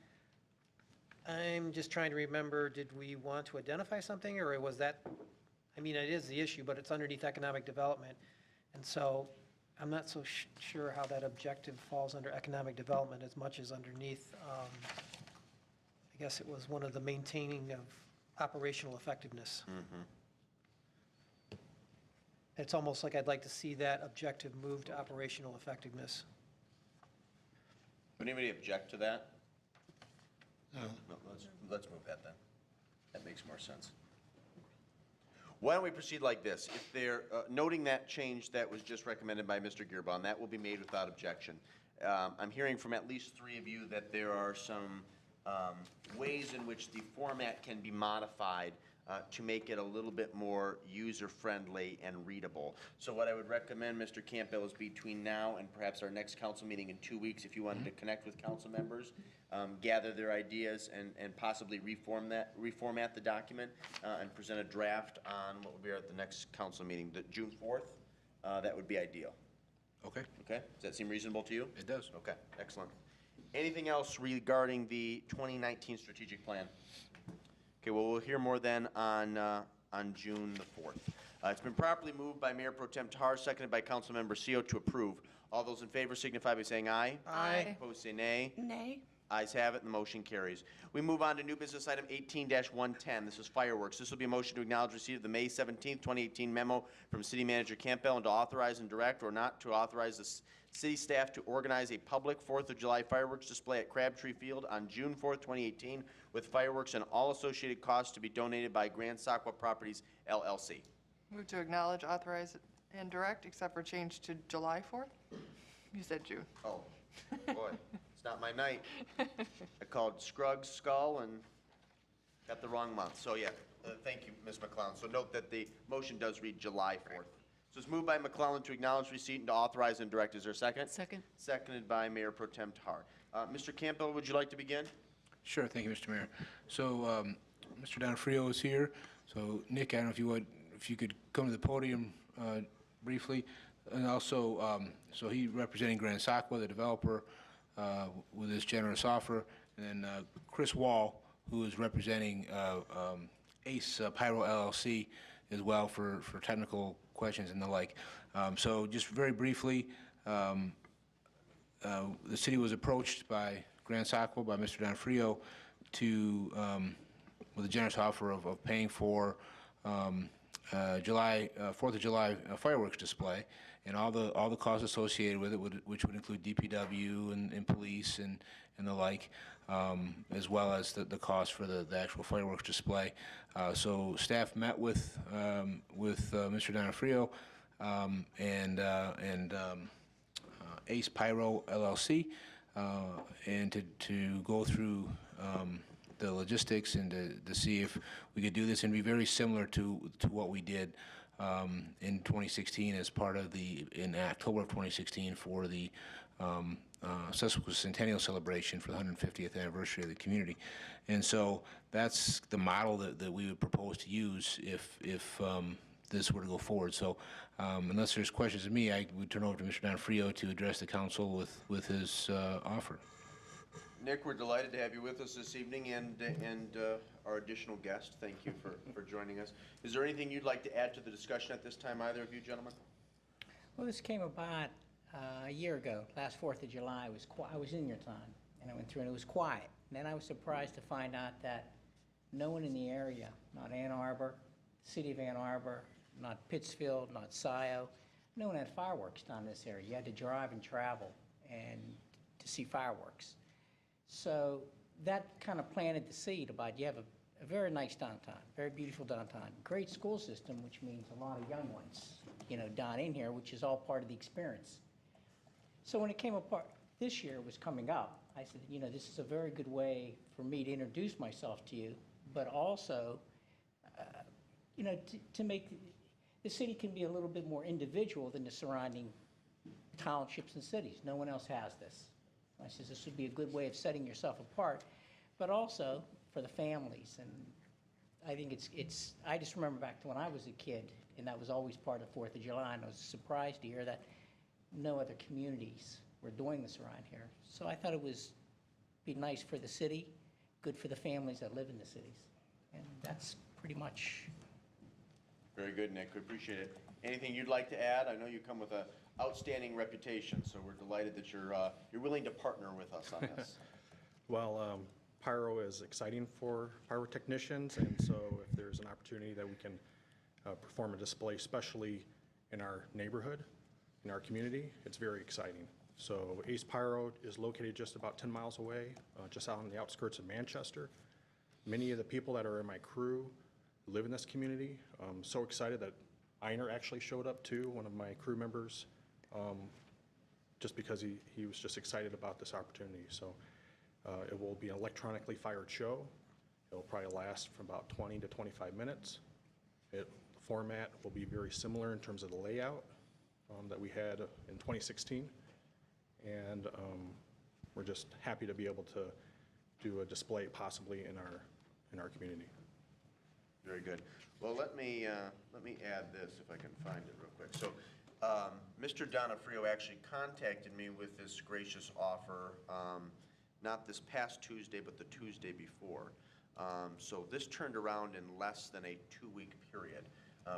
I'm just trying to remember, did we want to identify something, or was that, I mean, it is the issue, but it's underneath economic development. And so I'm not so sure how that objective falls under economic development as much as underneath, I guess it was one of the maintaining of operational effectiveness. It's almost like I'd like to see that objective move to operational effectiveness. Would anybody object to that? No, let's move that then. That makes more sense. Why don't we proceed like this? If they're noting that change that was just recommended by Mr. Gearbaugh, that will be made without objection. I'm hearing from at least 3 of you that there are some ways in which the format can be modified to make it a little bit more user-friendly and readable. So what I would recommend, Mr. Campbell, is between now and perhaps our next council meeting in 2 weeks, if you wanted to connect with council members, gather their ideas and possibly reformat the document and present a draft on what will be at the next council meeting, June 4th, that would be ideal. Okay. Okay? Does that seem reasonable to you? It does. Okay, excellent. Anything else regarding the 2019 strategic plan? Okay, well, we'll hear more then on June the 4th. It's been properly moved by Mayor Pro Tem Tahar, seconded by Councilmember Seo to approve. All those in favor signify by saying aye. Aye. Opposed, say nay. Nay? Ayes have it, and the motion carries. We move on to new business item 18-110. This is fireworks. This will be a motion to acknowledge receipt of the May 17th, 2018 memo from City Manager Campbell and to authorize and direct or not to authorize the city staff to organize a public 4th of July fireworks display at Crabtree Field on June 4th, 2018, with fireworks and all associated costs to be donated by Grand Saqua Properties, LLC. Move to acknowledge, authorize, and direct, except for change to July 4th? You said June. Oh, boy, it's not my night. I called Scruggs Skull and got the wrong month. So, yeah, thank you, Ms. McClellan. So note that the motion does read July 4th. So it's moved by McClellan to acknowledge receipt and to authorize and direct. Is there a second? Second. Seconded by Mayor Pro Tem Tahar. Mr. Campbell, would you like to begin? Sure, thank you, Mr. Mayor. So, Mr. Donofrio is here. So, Nick, I don't know if you could come to the podium briefly. And also, so he representing Grand Saqua, the developer, with his generous offer. And then Chris Wall, who is representing Ace Pyro LLC as well for technical questions and the like. So just very briefly, the city was approached by Grand Saqua, by Mr. Donofrio, with a generous offer of paying for July, 4th of July fireworks display and all the costs associated with it, which would include DPW and police and the like, as well as the cost for the actual fireworks display. So staff met with Mr. Donofrio and Ace Pyro LLC, and to go through the logistics and to see if we could do this and be very similar to what we did in 2016 as part of in October of 2016 for the Centennial celebration for the 150th anniversary of the community. And so that's the model that we would propose to use if this were to go forward. So unless there's questions of me, I would turn over to Mr. Donofrio to address the council with his offer. Nick, we're delighted to have you with us this evening and our additional guest. Thank you for joining us. Is there anything you'd like to add to the discussion at this time, either of you gentlemen? Well, this came about a year ago, last 4th of July. I was in your time, and I went through, and it was quiet. And then I was surprised to find out that no one in the area, not Ann Arbor, city of Ann Arbor, not Pittsfield, not Scioto, no one had fireworks down in this area. You had to drive and travel and to see fireworks. So that kind of planted the seed about you have a very nice downtown, very beautiful downtown, great school system, which means a lot of young ones, down in here, which is all part of the experience. So when it came apart, this year was coming up, I said, this is a very good way for me to introduce myself to you, but also, to make the city can be a little bit more individual than the surrounding townships and cities. No one else has this. I says this would be a good way of setting yourself apart, but also for the families. And I think I just remember back to when I was a kid, and that was always part of 4th of July, and I was surprised to hear that no other communities were doing this around here. So I thought it was be nice for the city, good for the families that live in the cities. And that's pretty much. Very good, Nick. We appreciate it. Anything you'd like to add? I know you come with an outstanding reputation, so we're delighted that you're willing to partner with us on this. Well, pyro is exciting for pyrotechnicians, and so if there's an opportunity that we can perform a display, especially in our neighborhood, in our community, it's very exciting. So Ace Pyro is located just about 10 miles away, just out on the outskirts of Manchester. Many of the people that are in my crew live in this community. I'm so excited that Einer actually showed up too, one of my crew members, just because he was just excited about this opportunity. So it will be an electronically fired show. It will probably last from about 20 to 25 minutes. The format will be very similar in terms of the layout that we had in 2016. And we're just happy to be able to do a display possibly in our community. Very good. Well, let me add this if I can find it real quick. So, Mr. Donofrio actually contacted me with this gracious offer, not this past Tuesday, but the Tuesday before. So this turned around in less than a 2-week period,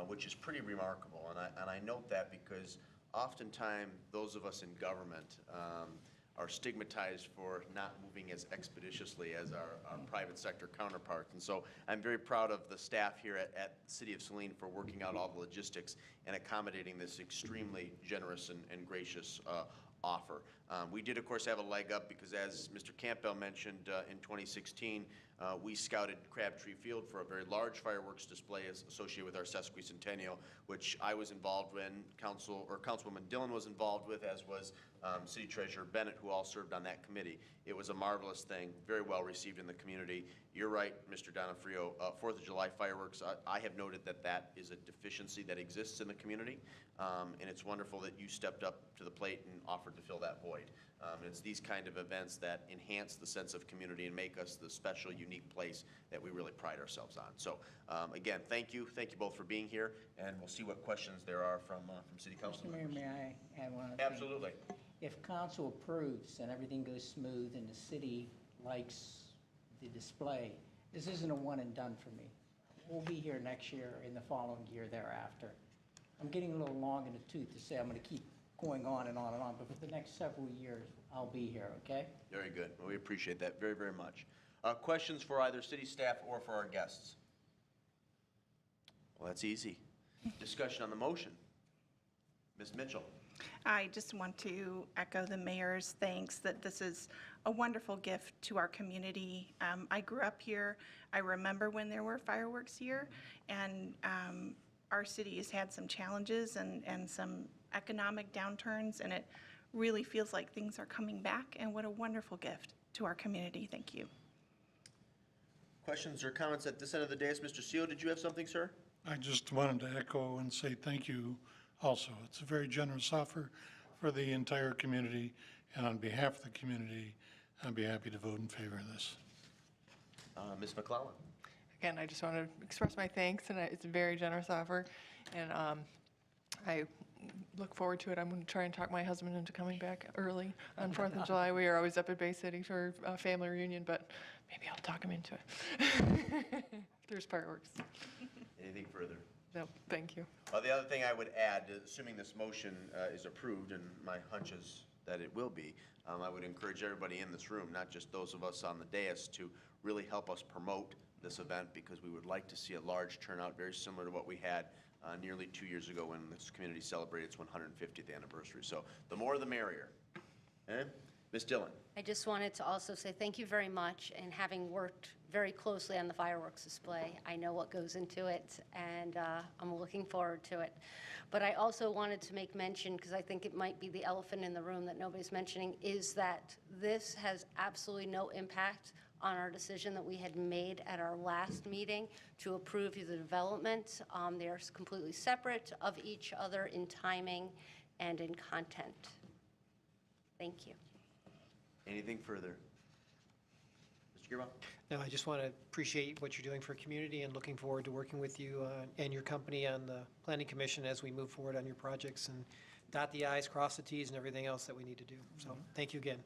which is pretty remarkable. And I note that because oftentimes those of us in government are stigmatized for not moving as expeditiously as our private sector counterparts. And so I'm very proud of the staff here at the City of Saline for working out all the logistics and accommodating this extremely generous and gracious offer. We did, of course, have a leg up because, as Mr. Campbell mentioned, in 2016, we scouted Crabtree Field for a very large fireworks display associated with our sesquicentennial, which I was involved in, Councilwoman Dillon was involved with, as was City Treasurer Bennett, who all served on that committee. It was a marvelous thing, very well received in the community. You're right, Mr. Donofrio, 4th of July fireworks, I have noted that is a deficiency that exists in the community, and it's wonderful that you stepped up to the plate and offered to fill that void. It's these kind of events that enhance the sense of community and make us the special, unique place that we really pride ourselves on. So, again, thank you both for being here, and we'll see what questions there are from City Council Mr. Mayor, members. may I add one other thing? Absolutely. If council approves and everything goes smooth and the city likes the display, this isn't a one and done for me. We'll be here next year and the following year thereafter. I'm getting a little long in the tooth to say I'm going to keep going on and on and on, but for the next several years, I'll be here, okay? Very good. Well, we appreciate that very, very much. Questions for either city staff or for our guests? Well, that's easy. Discussion on the motion. Ms. Mitchell? I just want to echo the mayor's thanks that this is a wonderful gift to our community. I grew up here. I remember when there were fireworks here, and our city has had some challenges and some economic downturns, and it really feels like things are coming back, and what a wonderful gift to our community. Thank you. Questions or comments at this end of the dais? Mr. Seal, did you have something, sir? I just wanted to echo and say thank you also. It's a very generous offer for the entire community, and on behalf of the community, I'd be happy to vote in favor of this. Ms. McClellan? Again, I just want to express my thanks, and it's a very generous offer, and I look forward to it. I'm going to try and talk my husband into coming back early on 4th of July. We are always up at Bay City for a family reunion, but maybe I'll talk him into it. There's fireworks. Anything further? No, thank you. The other thing I would add, assuming this motion is approved, and my hunch is that it will be, I would encourage everybody in this room, not just those of us on the dais, to really help us promote this event, because we would like to see a large turnout, very similar to what we had nearly 2 years ago when this community celebrated its 150th anniversary. So the more the merrier. Ms. Dillon? I just wanted to also say thank you very much, and having worked very closely on the fireworks display, I know what goes into it, and I'm looking forward to it. But I also wanted to make mention, because I think it might be the elephant in the room that nobody's mentioning, is that this has absolutely no impact on our decision that we had made at our last meeting to approve the development. They are completely separate of each other in timing and in content. Thank you. Anything further? Mr. Gearbaugh? No, I just want to appreciate what you're doing for community, and looking forward to working with you and your company on the Planning Commission as we move forward on your projects and dot the i's, cross the t's, and everything else that we need to do. So thank you again.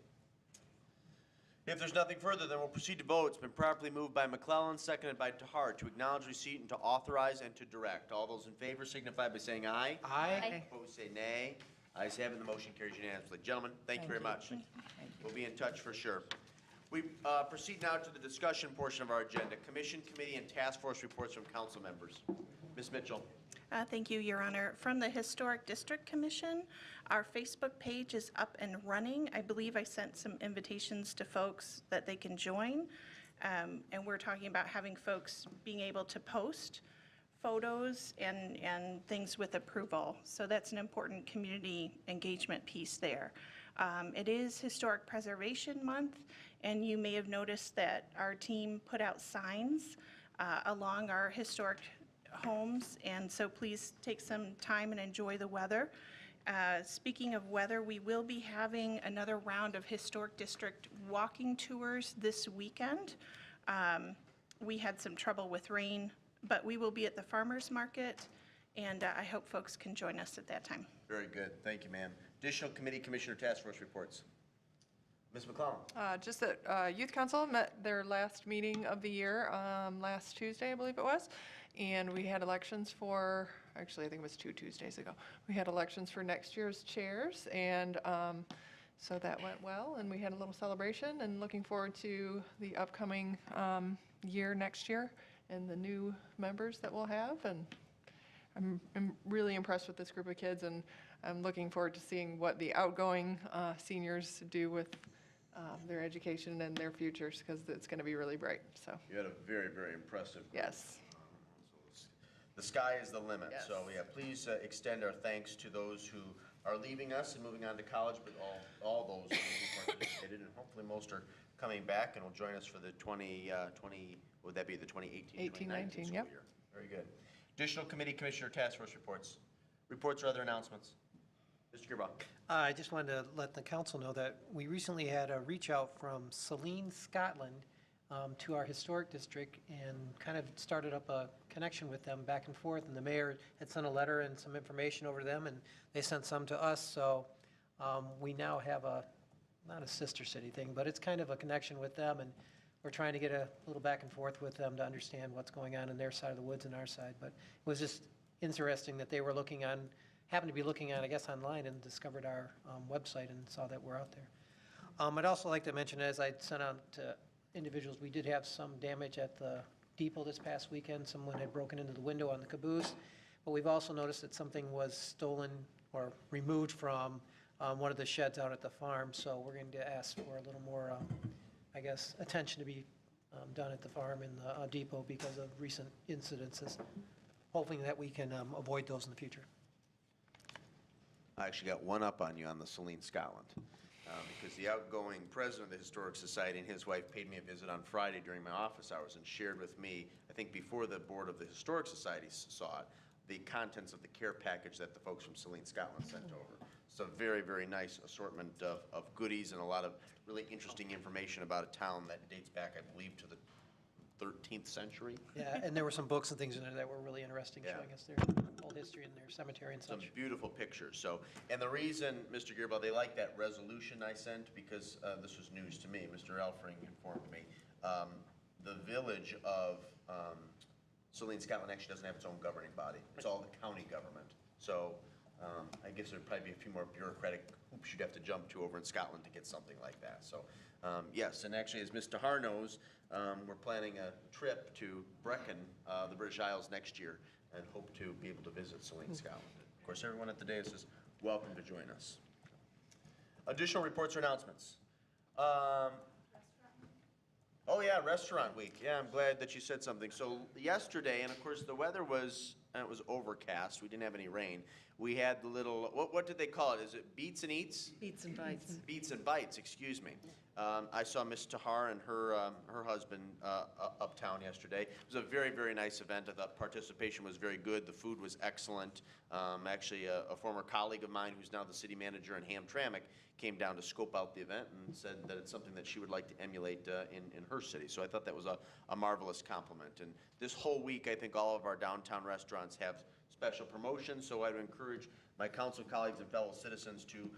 If there's nothing further, then we'll proceed to vote. It's been properly moved by McClellan, seconded by Tahar, to acknowledge receipt and to authorize and to direct. All those in favor signify by saying aye. Aye. Opposed, say nay. Ayes have it, the motion carries unanimously. Gentlemen, thank you very much. We'll be in touch for sure. We proceed now to the discussion portion of our agenda. Commission, committee, and task force reports from council members. Ms. Mitchell. Thank you, Your Honor. From the Historic District Commission, our Facebook page is up and running. I believe I sent some invitations to folks that they can join. And we're talking about having folks being able to post photos and things with approval. So that's an important community engagement piece there. It is Historic Preservation Month, and you may have noticed that our team put out signs along our historic homes, and so please take some time and enjoy the weather. Speaking of weather, we will be having another round of Historic District walking tours this weekend. We had some trouble with rain, but we will be at the farmers market, and I hope folks can join us at that time. Very good. Thank you, ma'am. Additional committee, commissioner, task force reports. Ms. McClellan. Just that Youth Council met their last meeting of the year last Tuesday, I believe it was, and we had elections for, actually I think it was 2 Tuesdays ago, we had elections for next year's chairs, and so that went well, and we had a little celebration, and looking forward to the upcoming year next year and the new members that we'll have, and I'm really impressed with this group of kids, and I'm looking forward to seeing what the outgoing seniors do with their education and their futures, because it's going to be really bright. So You had a very, very impressive group. yes. The sky is the limit. Yes. So yeah, please extend our thanks to those who are leaving us and moving on to college, but all those who participated, and hopefully most are coming back and will join us for the 2020, would that be the 2018, 2019 school yep. year? Very good. Additional committee, commissioner, task force reports. Reports or other announcements? Mr. Gearbaugh. I just wanted to let the council know that we recently had a reach out from Saline, Scotland, to our historic district, and kind of started up a connection with them back and forth. And the mayor had sent a letter and some information over to them, and they sent some to us. So we now have not a sister city thing, but it's kind of a connection with them, and we're trying to get a little back and forth with them to understand what's going on their side of the woods and our side. But it was just interesting that they were happened to be looking on, I guess, online, and discovered our website and saw that we're out there. I'd also like to mention, as I sent out to individuals. We did have some damage at the depot this past weekend. Someone had broken into the window on the caboose. But we've also noticed that something was stolen or removed from one of the sheds out at the farm. So we're going to ask for a little more, I guess, attention to be done at the farm and the depot because of recent incidences. Hoping that we can avoid those in the future. I actually got one up on you on the Saline, Scotland, because the outgoing president of the Historic Society and his wife paid me a visit on Friday during my office hours and shared with me, I think before the board of the Historic Society saw it, the contents of the care package that the folks from Saline, Scotland sent over. So very, very nice assortment of goodies and a lot of really interesting information about a town that dates back, I believe, to the 13th century. Yeah, and there were some books and things in there that were really interesting, Yeah. showing us their old history and their cemetery and Some such. beautiful pictures. So, and the reason, Mr. Gearbaugh, they like that resolution I sent, because this was news to me. Mr. Elfring informed me. The village of Saline, Scotland actually doesn't have its own governing body. It's all the county government. So I guess there'd probably be a few more bureaucratic hoops you'd have to jump to over in Scotland to get something like that. So yes, and actually, as Ms. Tahar knows, we're planning a trip to Brecon, the British Isles, next year, and hope to be able to visit Saline, Scotland. Of course, everyone at the dais is welcome to join us. Additional reports or announcements? Oh yeah, Restaurant Week. Yeah, I'm glad that you said something. So yesterday, and of course the weather was, it was overcast. We didn't have any rain. We had the little, what did they call it? Is it Beats and Eats? Beats and bites. Beats and Bites, excuse me. I saw Miss Tahar and her husband uptown yesterday. It was a very, very nice event. I thought participation was very good. The food was excellent. Actually, a former colleague of mine who's now the city manager in Hamtramck came down to scope out the event and said that it's something that she would like to emulate in her city. So I thought that was a marvelous compliment. And this whole week, I think all of our downtown restaurants have special promotions, so I would encourage my council colleagues and fellow citizens to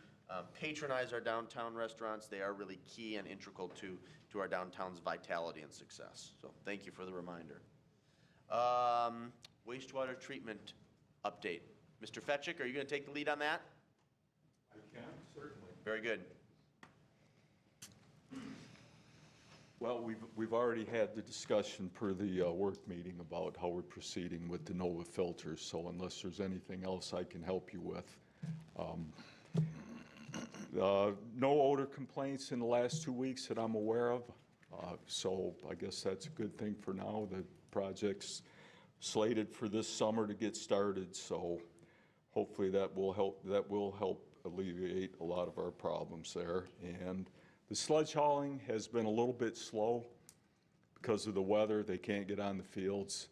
patronize our downtown restaurants. They are really key and integral to our downtown's vitality and success. So thank you for the reminder. Wastewater treatment update. Mr. Fetchick, are you going to take the lead on that? I can, certainly. Very good. Well, we've already had the discussion per the work meeting about how we're proceeding with the NOVA filters, so unless there's anything else I can help you with. No odor complaints in the last 2 weeks that I'm aware of, so I guess that's a good thing for now. The project's slated for this summer to get started, so hopefully that will help alleviate a lot of our problems there. And the sludge hauling has been a little bit slow because of the weather. They can't get on the fields.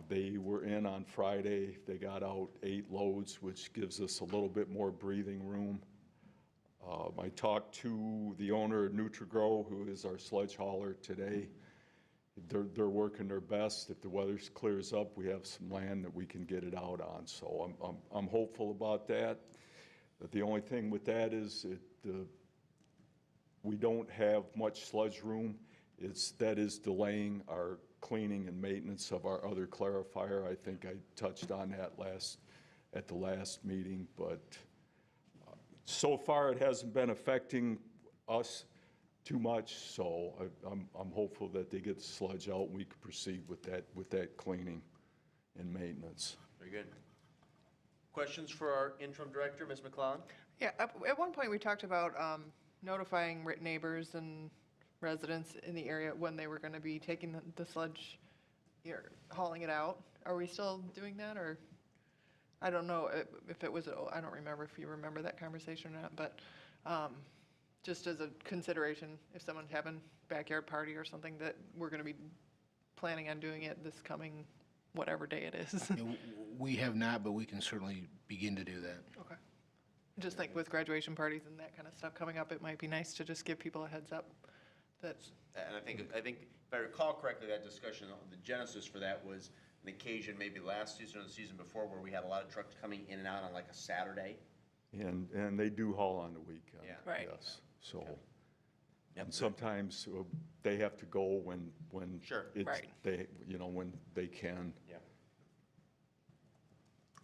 They were in on Friday. They got out 8 loads, which gives us a little bit more breathing room. I talked to the owner of NutriGrow, who is our sludge hauler today. They're working their best. If the weather clears up, we have some land that we can get it out on. So I'm hopeful about that. But the only thing with that is we don't have much sludge room. That is delaying our cleaning and maintenance of our other clarifier. I think I touched on that at the last meeting, but so far it hasn't been affecting us too much, so I'm hopeful that they get the sludge out and we can proceed with that cleaning and maintenance. Very good. Questions for our interim director, Ms. McClellan? Yeah, at one point, we talked about notifying neighbors and residents in the area when they were going to be taking the sludge, hauling it out. Are we still doing that, or? I don't know if it was, I don't remember if you remember that conversation or not, but just as a consideration, if someone's having a backyard party or something, that we're going to be planning on doing it this coming, whatever day it is. We have not, but we can certainly begin to do that. Okay. Just think with graduation parties and that kind of stuff coming up, it might be nice to just give people a heads up. That's. And I think if I recall correctly, that discussion, the genesis for that was an occasion maybe last season or the season before where we had a lot of trucks coming in and out on like a Saturday. And they do haul on the weekend. Yeah. Right. Yes, so. Yep. And sometimes they have to go when Sure. it's, Right. when they can. Yeah.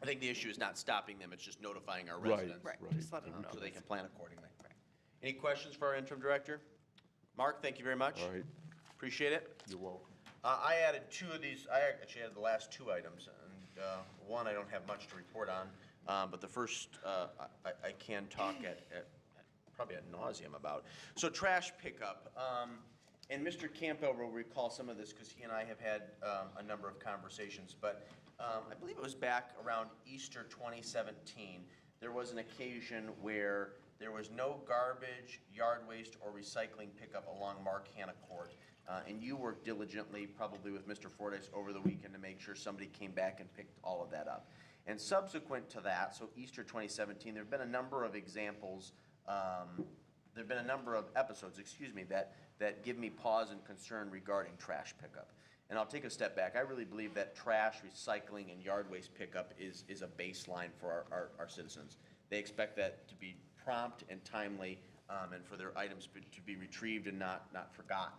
I think the issue is not stopping them, it's just notifying our Right, residents. Right, right. just let them know. So they can plan accordingly. Any questions for our interim director? Mark, thank you very much. All right, Appreciate it. you're welcome. I added two of these, I actually added the last two items, and one I don't have much to report on, but the first I can talk at probably ad nauseum about. So trash pickup, and Mr. Campbell will recall some of this because he and I have had a number of conversations, but I believe it was back around Easter 2017, there was an occasion where there was no garbage, yard waste, or recycling pickup along Mark Hanna Court. And you worked diligently, probably with Mr. Fordyce over the weekend to make sure somebody came back and picked all of that up. And subsequent to that, so Easter 2017, there have been a number of examples, there have been a number of episodes, that give me pause and concern regarding trash pickup. And I'll take a step back. I really believe that trash, recycling, and yard waste pickup is a baseline for our citizens. They expect that to be prompt and timely, and for their items to be retrieved and not forgotten.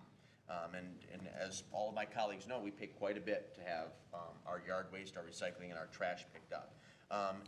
And as all of my colleagues know, we pay quite a bit to have our yard waste, our recycling, and our trash picked up.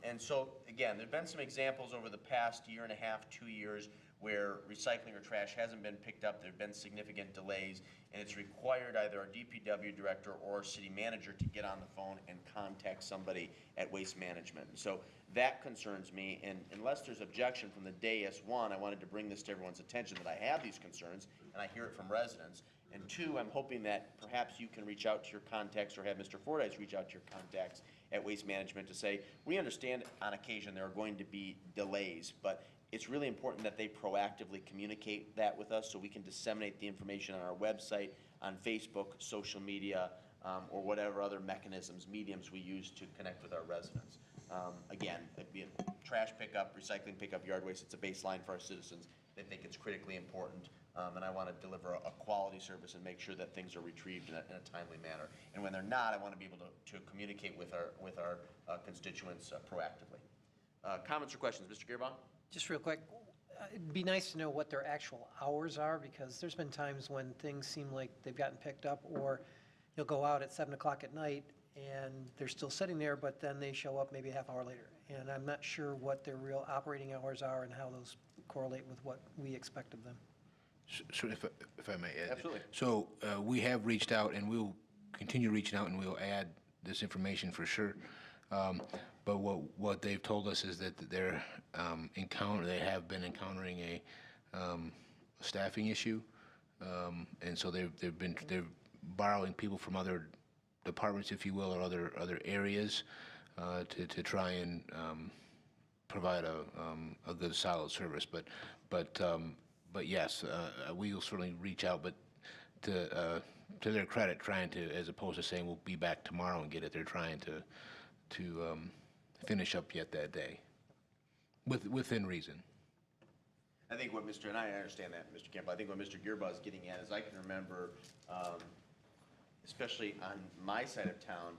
And so, again, there've been some examples over the past year and a half, 2 years, where recycling or trash hasn't been picked up. There've been significant delays, and it's required either our DPW director or city manager to get on the phone and contact somebody at Waste Management. So that concerns me, and unless there's objection from the dais, one, I wanted to bring this to everyone's attention that I have these concerns, and I hear it from residents. And two, I'm hoping that perhaps you can reach out to your contacts or have Mr. Fordyce reach out to your contacts at Waste Management to say, we understand on occasion there are going to be delays, but it's really important that they proactively communicate that with us so we can disseminate the information on our website, on Facebook, social media, or whatever other mechanisms, mediums we use to connect with our residents. Again, it'd be a trash pickup, recycling pickup, yard waste, it's a baseline for our citizens. They think it's critically important, and I want to deliver a quality service and make sure that things are retrieved in a timely manner. And when they're not, I want to be able to communicate with our constituents proactively. Comments or questions, Mr. Gearbaum? Just real quick, it'd be nice to know what their actual hours are, because there's been times when things seem like they've gotten picked up, or you'll go out at 7 o'clock at night and they're still sitting there, but then they show up maybe a half hour later. And I'm not sure what their real operating hours are and how those correlate with what we expect of them. So if I may add. Absolutely. So we have reached out, and we'll continue reaching out, and we'll add this information for sure. But what they've told us is that they have been encountering a staffing issue, and so they're borrowing people from other departments, if you will, or other areas to try and provide a good, solid service. But yes, we will certainly reach out, but to their credit, trying to, as opposed to saying we'll be back tomorrow and get it, they're trying to finish up yet that day, within reason. I think what and I understand that, Mr. Campbell, I think what Mr. Gearbaugh is getting at is I can remember, especially on my side of town,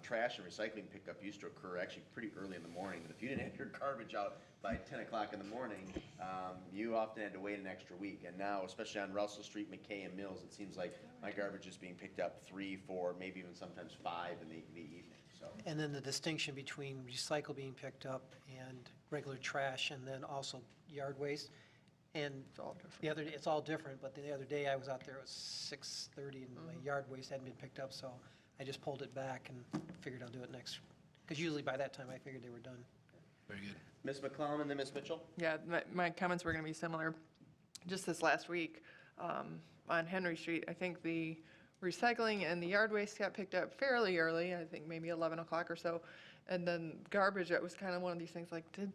trash and recycling pickup used to occur actually pretty early in the morning. But if you didn't have your garbage out by 10 o'clock in the morning, you often had to wait an extra week. And now, especially on Russell Street, McKay, and Mills, it seems like my garbage is being picked up 3, 4, maybe even sometimes 5 in the evening. So. And then the distinction between recycle being picked up and regular trash, and then also yard waste. And it's all different, but the other day I was out there, it was 6:30 and my yard waste hadn't been picked up, so I just pulled it back and figured I'll do it next, because usually by that time I figured they were done. Very good. Ms. McClellan and then Ms. Mitchell? Yeah, my comments were going to be similar. Just this last week on Henry Street, I think the recycling and the yard waste got picked up fairly early, I think maybe 11 o'clock or so. And then garbage, it was kind of one of these things like, did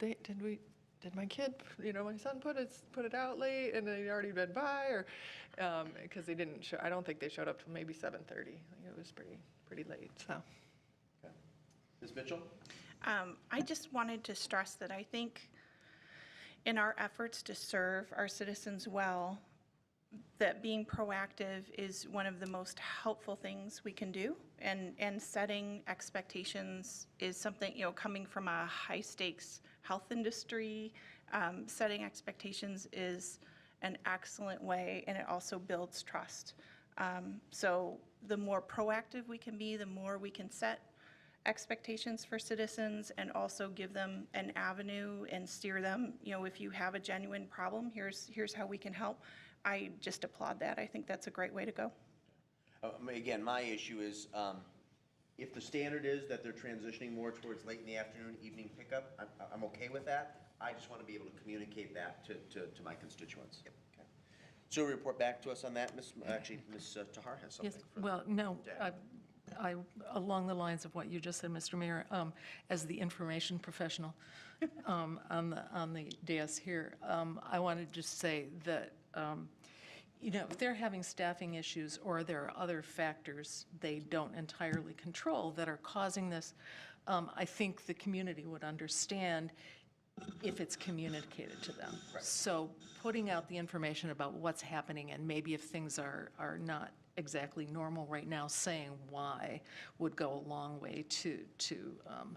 my kid, my son put it out late and they'd already been by, or because they didn't show, I don't think they showed up till maybe 7:30. It was pretty late, so. Okay. Ms. Mitchell? I just wanted to stress that I think in our efforts to serve our citizens well, that being proactive is one of the most helpful things we can do, and setting expectations is something, coming from a high-stakes health industry, setting expectations is an excellent way, and it also builds trust. So the more proactive we can be, the more we can set expectations for citizens and also give them an avenue and steer them, if you have a genuine problem, here's how we can help. I just applaud that. I think that's a great way to go. Again, my issue is, if the standard is that they're transitioning more towards late in the afternoon, evening pickup, I'm okay with that. I just want to be able to communicate that to my constituents. Okay. So report back to us on that, Ms. Tahar has something. Yes, for well, no, Dan. along the lines of what you just said, Mr. Mayor, as the information professional on the dais here, I wanted to just say that, if they're having staffing issues or there are other factors they don't entirely control that are causing this, I think the community would understand if it's communicated to them. So putting out the information about what's happening and maybe if things are not exactly normal right now, saying why would go a long way to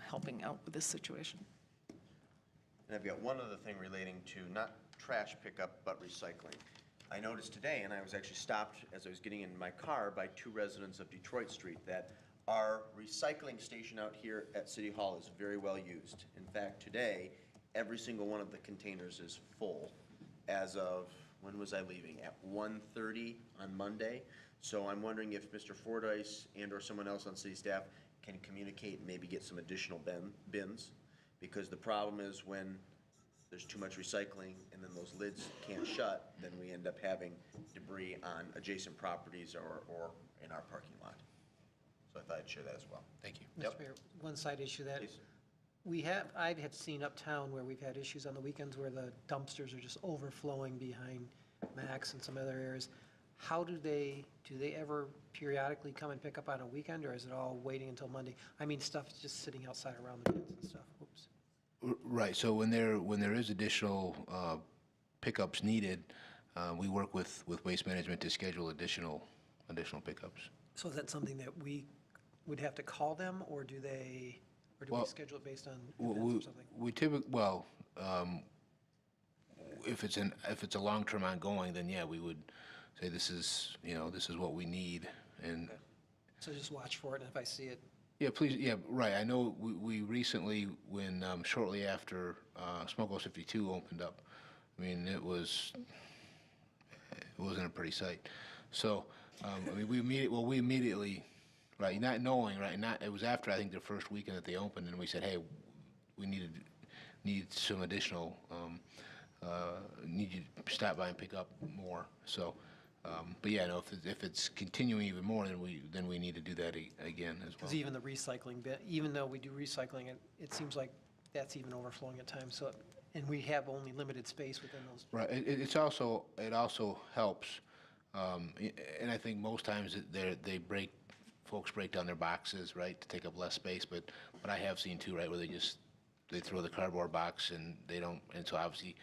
helping out with this situation. And I've got one other thing relating to not trash pickup, but recycling. I noticed today, and I was actually stopped as I was getting in my car by two residents of Detroit Street, that our recycling station out here at City Hall is very well used. In fact, today, every single one of the containers is full as of, when was I leaving? At 1:30 on Monday. So I'm wondering if Mr. Fordyce and or someone else on city staff can communicate and maybe get some additional bins. Because the problem is when there's too much recycling and then those lids can't shut, then we end up having debris on adjacent properties or in our parking lot. So I thought I'd share that as well. Thank you. Mr. Mayor, one side issue that Please. I have seen uptown where we've had issues on the weekends where the dumpsters are just overflowing behind Max and some other areas. How do they ever periodically come and pick up on a weekend, or is it all waiting until Monday? I mean, stuff's just sitting outside around the bins and stuff. Oops. Right, so when there is additional pickups needed, we work with Waste Management to schedule additional pickups. So is that something that we would have to call them, or do we schedule it based on events or something? We typically, if it's a long-term ongoing, then yeah, we would say this is what we need, and. So just watch for it, and if I see it. Yeah, please, yeah, right. I know we recently, when shortly after Smokehouse 52 opened up, I mean, it wasn't a pretty sight. So, I mean, we immediately, right, not knowing, right, it was after, I think, the first weekend that they opened, and we said, hey, we need some additional, need you to stop by and pick up more. So, but yeah, no, if it's continuing even more, then we need to do that again as well. Because even the recycling bit, even though we do recycling, it seems like that's even overflowing at times. So, and we have only limited space within those. Right. It also helps, and I think most times folks break down their boxes, right, to take up less space. But I have seen too, right, where they throw the cardboard box and they don't, and so obviously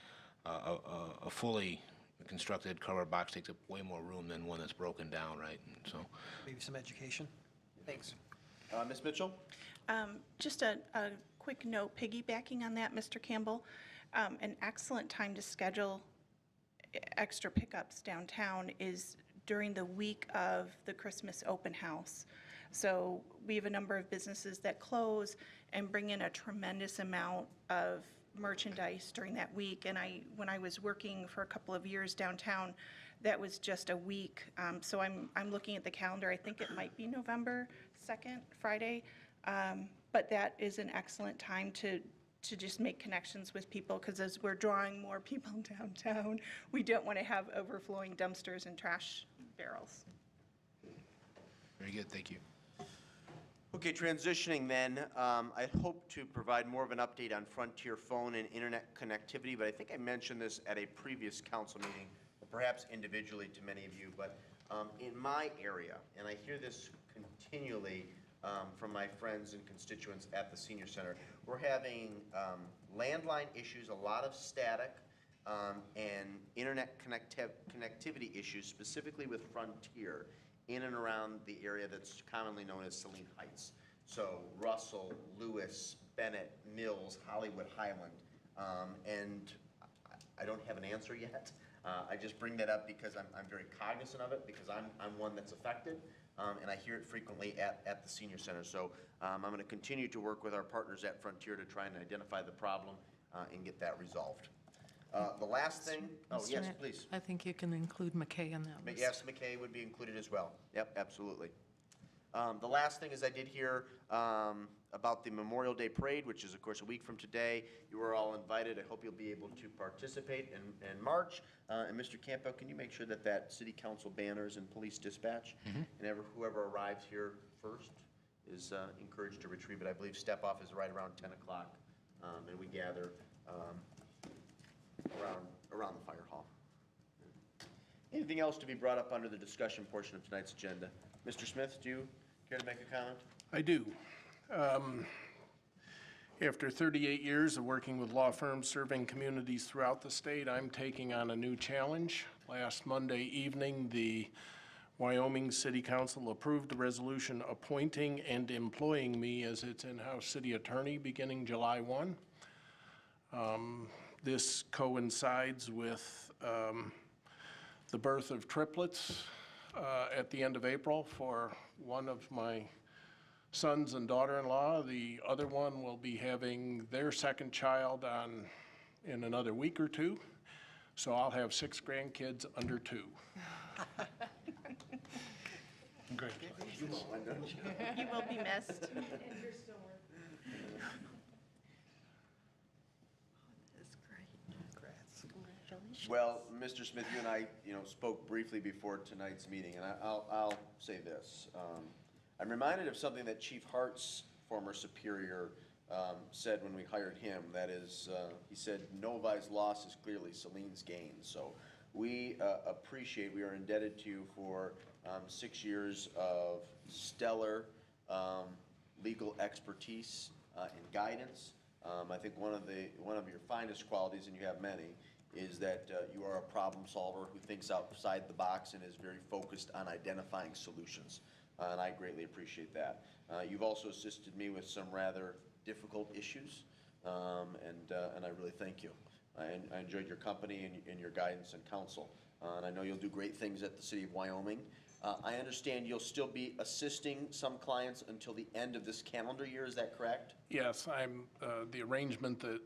a fully constructed cardboard box takes up way more room than one that's broken down, right? And so Maybe some education. Thanks. Ms. Mitchell? Just a quick note, piggybacking on that, Mr. Campbell, an excellent time to schedule extra pickups downtown is during the week of the Christmas open house. So we have a number of businesses that close and bring in a tremendous amount of merchandise during that week. And when I was working for a couple of years downtown, that was just a week. So I'm looking at the calendar. I think it might be November 2nd, Friday. But that is an excellent time to just make connections with people, because as we're drawing more people downtown, we don't want to have overflowing dumpsters and trash barrels. very good, thank you. Okay, transitioning then, I hope to provide more of an update on Frontier phone and internet connectivity, but I think I mentioned this at a previous council meeting, perhaps individually to many of you, but in my area, and I hear this continually from my friends and constituents at the senior center, we're having landline issues, a lot of static, and internet connectivity issues, specifically with Frontier, in and around the area that's commonly known as Saline Heights. So Russell, Lewis, Bennett, Mills, Hollywood, Highland. And I don't have an answer yet. I just bring that up because I'm very cognizant of it, because I'm one that's affected, and I hear it frequently at the senior center. So I'm going to continue to work with our partners at Frontier to try and identify the problem and get that resolved. The last thing, oh, Mr. yes, Mayor, please. I think you can include McKay in that list. Yes, McKay would be included as well. Yep, absolutely. The last thing is I did hear about the Memorial Day Parade, which is, of course, a week from today. You are all invited. I hope you'll be able to participate and march. And Mr. Campbell, can you make sure that that city council banners and police dispatch, and whoever arrives here first is encouraged to retrieve it. I believe step-off is right around 10 o'clock, and we gather around the fire hall. Anything else to be brought up under the discussion portion of tonight's agenda? Mr. Smith, do you care to make a comment? I do. After 38 years of working with law firms serving communities throughout the state, I'm taking on a new challenge. Last Monday evening, the Wyoming City Council approved a resolution appointing and employing me as its in-house city attorney beginning July 1. This coincides with the birth of triplets at the end of April for one of my sons and daughter-in-law. The other one will be having their second child in another week or two. So I'll have 6 grandkids under 2. Congratulations. You will be missed. Well, Mr. Smith, you and I, spoke briefly before tonight's meeting, and I'll say this. I'm reminded of something that Chief Hart's former superior said when we hired him. That is, he said, Novi's loss is clearly Saline's gain. So we we are indebted to you for 6 years of stellar legal expertise and guidance. I think one of your finest qualities, and you have many, is that you are a problem solver who thinks outside the box and is very focused on identifying solutions. And I greatly appreciate that. You've also assisted me with some rather difficult issues, and I really thank you. I enjoyed your company and your guidance and counsel. And I know you'll do great things at the City of Wyoming. I understand you'll still be assisting some clients until the end of this calendar year, is that correct? Yes, the arrangement that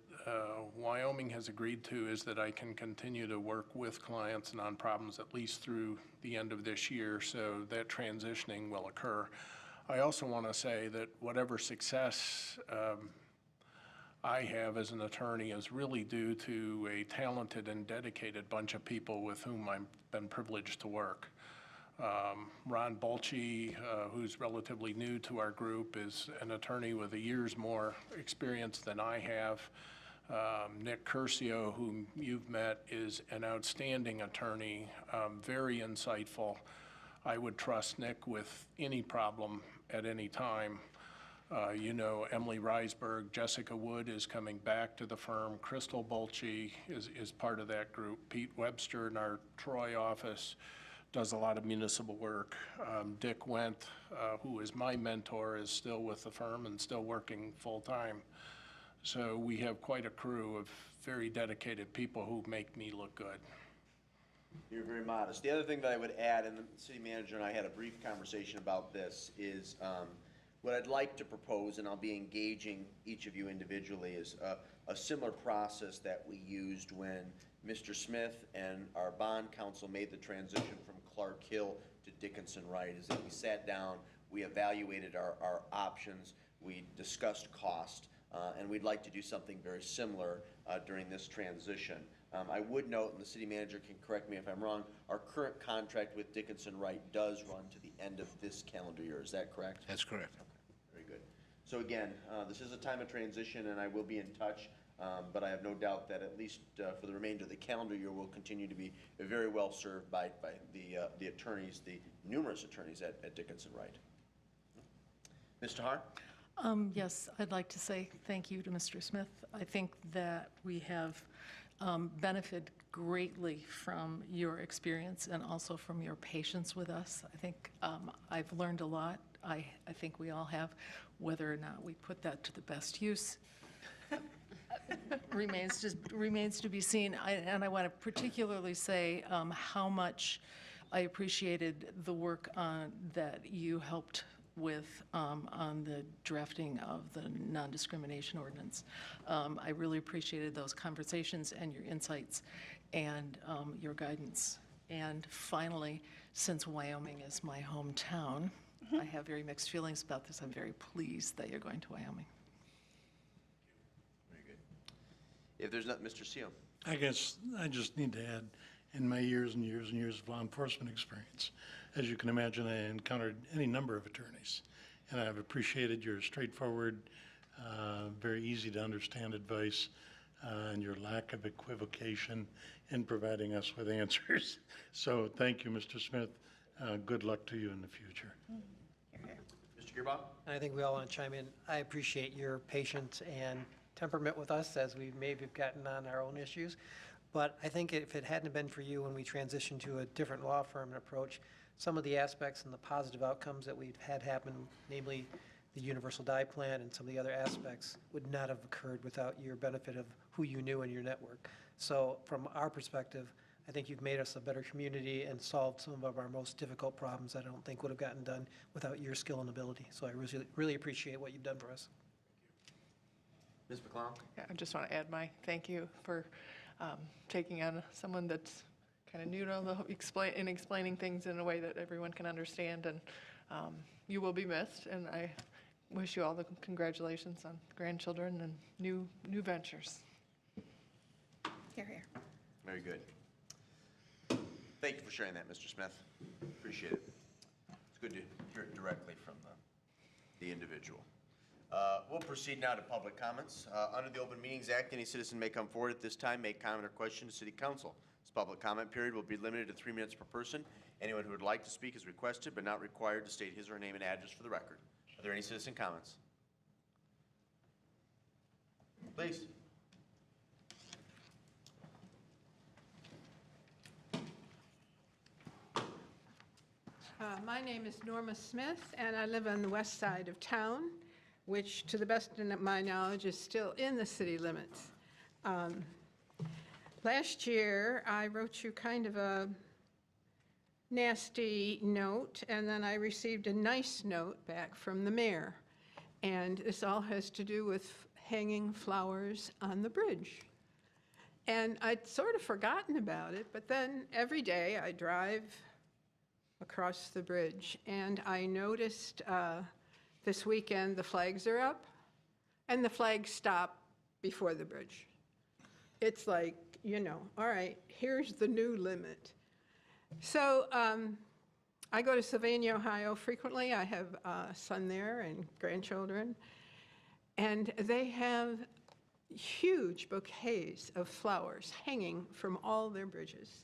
Wyoming has agreed to is that I can continue to work with clients and on problems at least through the end of this year, so that transitioning will occur. I also want to say that whatever success I have as an attorney is really due to a talented and dedicated bunch of people with whom I've been privileged to work. Ron Bolche, who's relatively new to our group, is an attorney with a year's more experience than I have. Nick Curcio, whom you've met, is an outstanding attorney, very insightful. I would trust Nick with any problem at any time. Emily Reisberg, Jessica Wood is coming back to the firm. Crystal Bolche is part of that group. Pete Webster in our Troy office does a lot of municipal work. Dick Wendt, who is my mentor, is still with the firm and still working full-time. So we have quite a crew of very dedicated people who make me look good. You're very modest. The other thing that I would add, and the city manager and I had a brief conversation about this, is what I'd like to propose, and I'll be engaging each of you individually, is a similar process that we used when Mr. Smith and our bond counsel made the transition from Clark Hill to Dickinson Wright, is that we sat down, we evaluated our options, we discussed cost, and we'd like to do something very similar during this transition. I would note, and the city manager can correct me if I'm wrong, our current contract with Dickinson Wright does run to the end of this calendar year. Is that correct? That's correct. Okay, very good. So again, this is a time of transition, and I will be in touch. But I have no doubt that at least for the remainder of the calendar year, we'll continue to be very well served by the attorneys, the numerous attorneys at Dickinson Wright. Mr. Har? Yes, I'd like to say thank you to Mr. Smith. I think that we have benefited greatly from your experience and also from your patience with us. I think I've learned a lot. I think we all have. Whether or not we put that to the best use remains to be seen. And I want to particularly say how much I appreciated the work that you helped with on the drafting of the non-discrimination ordinance. I really appreciated those conversations and your insights and your guidance. And finally, since Wyoming is my hometown, I have very mixed feelings about this. I'm very pleased that you're going to Wyoming. Very good. If there's not, Mr. Seo. I guess I just need to add, in my years and years and years of law enforcement experience, as you can imagine, I encountered any number of attorneys. And I've appreciated your straightforward, very easy to understand advice, and your lack of equivocation in providing us with answers. So thank you, Mr. Smith. Good luck to you in the future. Mr. Gearbob? And I think we all want to chime in. I appreciate your patience and temperament with us as we maybe have gotten on our own issues. But I think if it hadn't been for you when we transitioned to a different law firm and approach, some of the aspects and the positive outcomes that we've had happen, namely the universal die plan and some of the other aspects, would not have occurred without your benefit of who you knew in your network. So from our perspective, I think you've made us a better community and solved some of our most difficult problems that I don't think would have gotten done without your skill and ability. So I really appreciate what you've done for us. Ms. McClellan? Yeah, I just want to add my thank you for taking on someone that's kind of new to explaining things in a way that everyone can understand. And you will be missed, and I wish you all the congratulations on grandchildren and new ventures. Here, here. Very good. Thank you for sharing that, Mr. Smith. Appreciate it. It's good to hear it directly from the individual. We'll proceed now to public comments. Under the Open Meetings Act, any citizen may come forward at this time, make comment or question to City Council. This public comment period will be limited to 3 minutes per person. Anyone who would like to speak is requested but not required to state his or her name and address for the record. Are there any citizen comments? Please. My name is Norma Smith, and I live on the west side of town, which, to the best of my knowledge, is still in the city limits. Last year, I wrote you kind of a nasty note, and then I received a nice note back from the mayor. And this all has to do with hanging flowers on the bridge. And I'd sort of forgotten about it, but then every day I drive across the bridge, and I noticed this weekend the flags are up, and the flags stop before the bridge. It's like, you know, all right, here's the new limit. So I go to Sylvania, Ohio frequently. I have a son there and grandchildren, and they have huge bouquets of flowers hanging from all their bridges.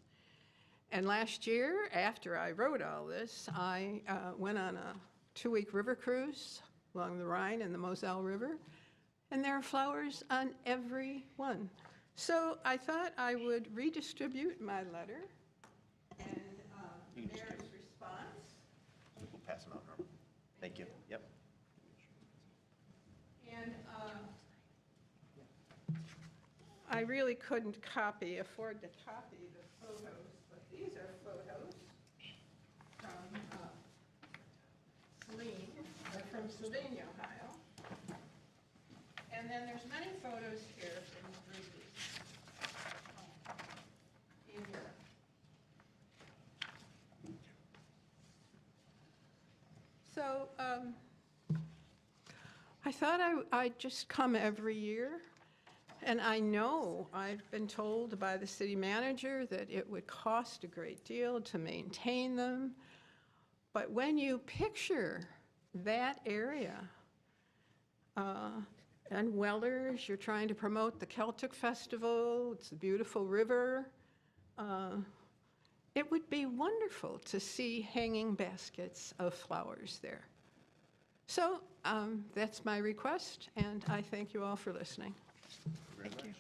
And last year, after I wrote all this, I went on a 2-week river cruise along the Rhine and the Moselle River, and there are flowers on every one. So I thought I would redistribute my letter and mayor's response. We'll pass them out, Norma. Thank you. Yep. And I really couldn't afford to copy the photos, but these are photos from Saline, from Sylvania, Ohio. And then there's many photos here from bridges in Europe. So I thought I'd just come every year. And I know I've been told by the city manager that it would cost a great deal to maintain them. But when you picture that area, and Wellers, you're trying to promote the Celtic Festival, it's a beautiful river, it would be wonderful to see hanging baskets of flowers there. So that's my request, and I thank you all for listening. Thank you.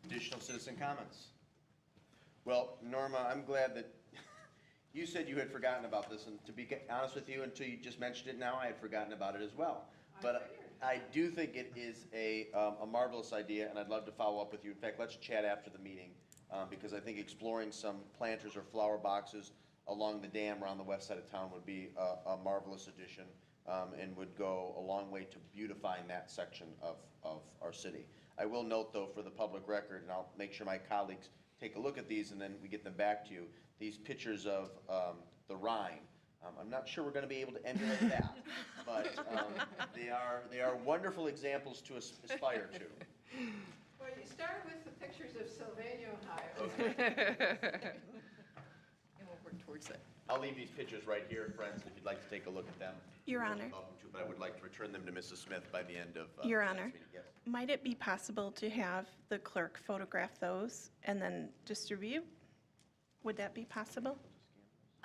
Additional citizen comments? Well, Norma, I'm glad that you said you had forgotten about this, and to be honest with you, until you just mentioned it now, I had forgotten about it as well. But I do think it is a marvelous idea, and I'd love to follow up with you. In fact, let's chat after the meeting, because I think exploring some planters or flower boxes along the dam around the west side of town would be a marvelous addition, and would go a long way to beautifying that section of our city. I will note, though, for the public record, and I'll make sure my colleagues take a look at these and then we get them back to you, these pictures of the Rhine. I'm not sure we're going to be able to emulate that, but they are wonderful examples to aspire to. Well, you start with the pictures of Sylvania, Ohio. And we'll work towards that. I'll leave these pictures right here, friends, if you'd like to take a look at them. Your You're Honor. welcome to, but I would like to return them to Mrs. Smith by the end of Your tonight's Honor. meeting. Yes. Might it be possible to have the clerk photograph those and then distribute? Would that be possible?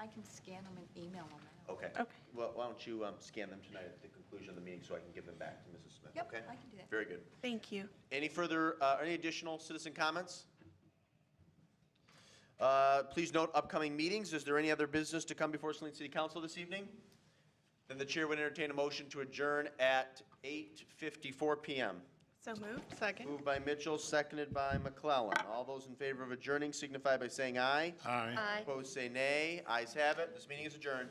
I can scan them and email them out. Okay. Okay. Well, why don't you scan them tonight at the conclusion of the meeting so I can give them back to Mrs. Smith, Yep, okay? I can do that. Very good. Thank you. Any further, any additional citizen comments? Please note upcoming meetings. Is there any other business to come before Saline City Council this evening? Then the chair would entertain a motion to adjourn at 8:54 PM. So moved. Second? Moved by Mitchell, seconded by McClellan. All those in favor of adjourning signify by saying aye. Aye. Aye. Opposed, say nay. Ayes have it. This meeting is adjourned.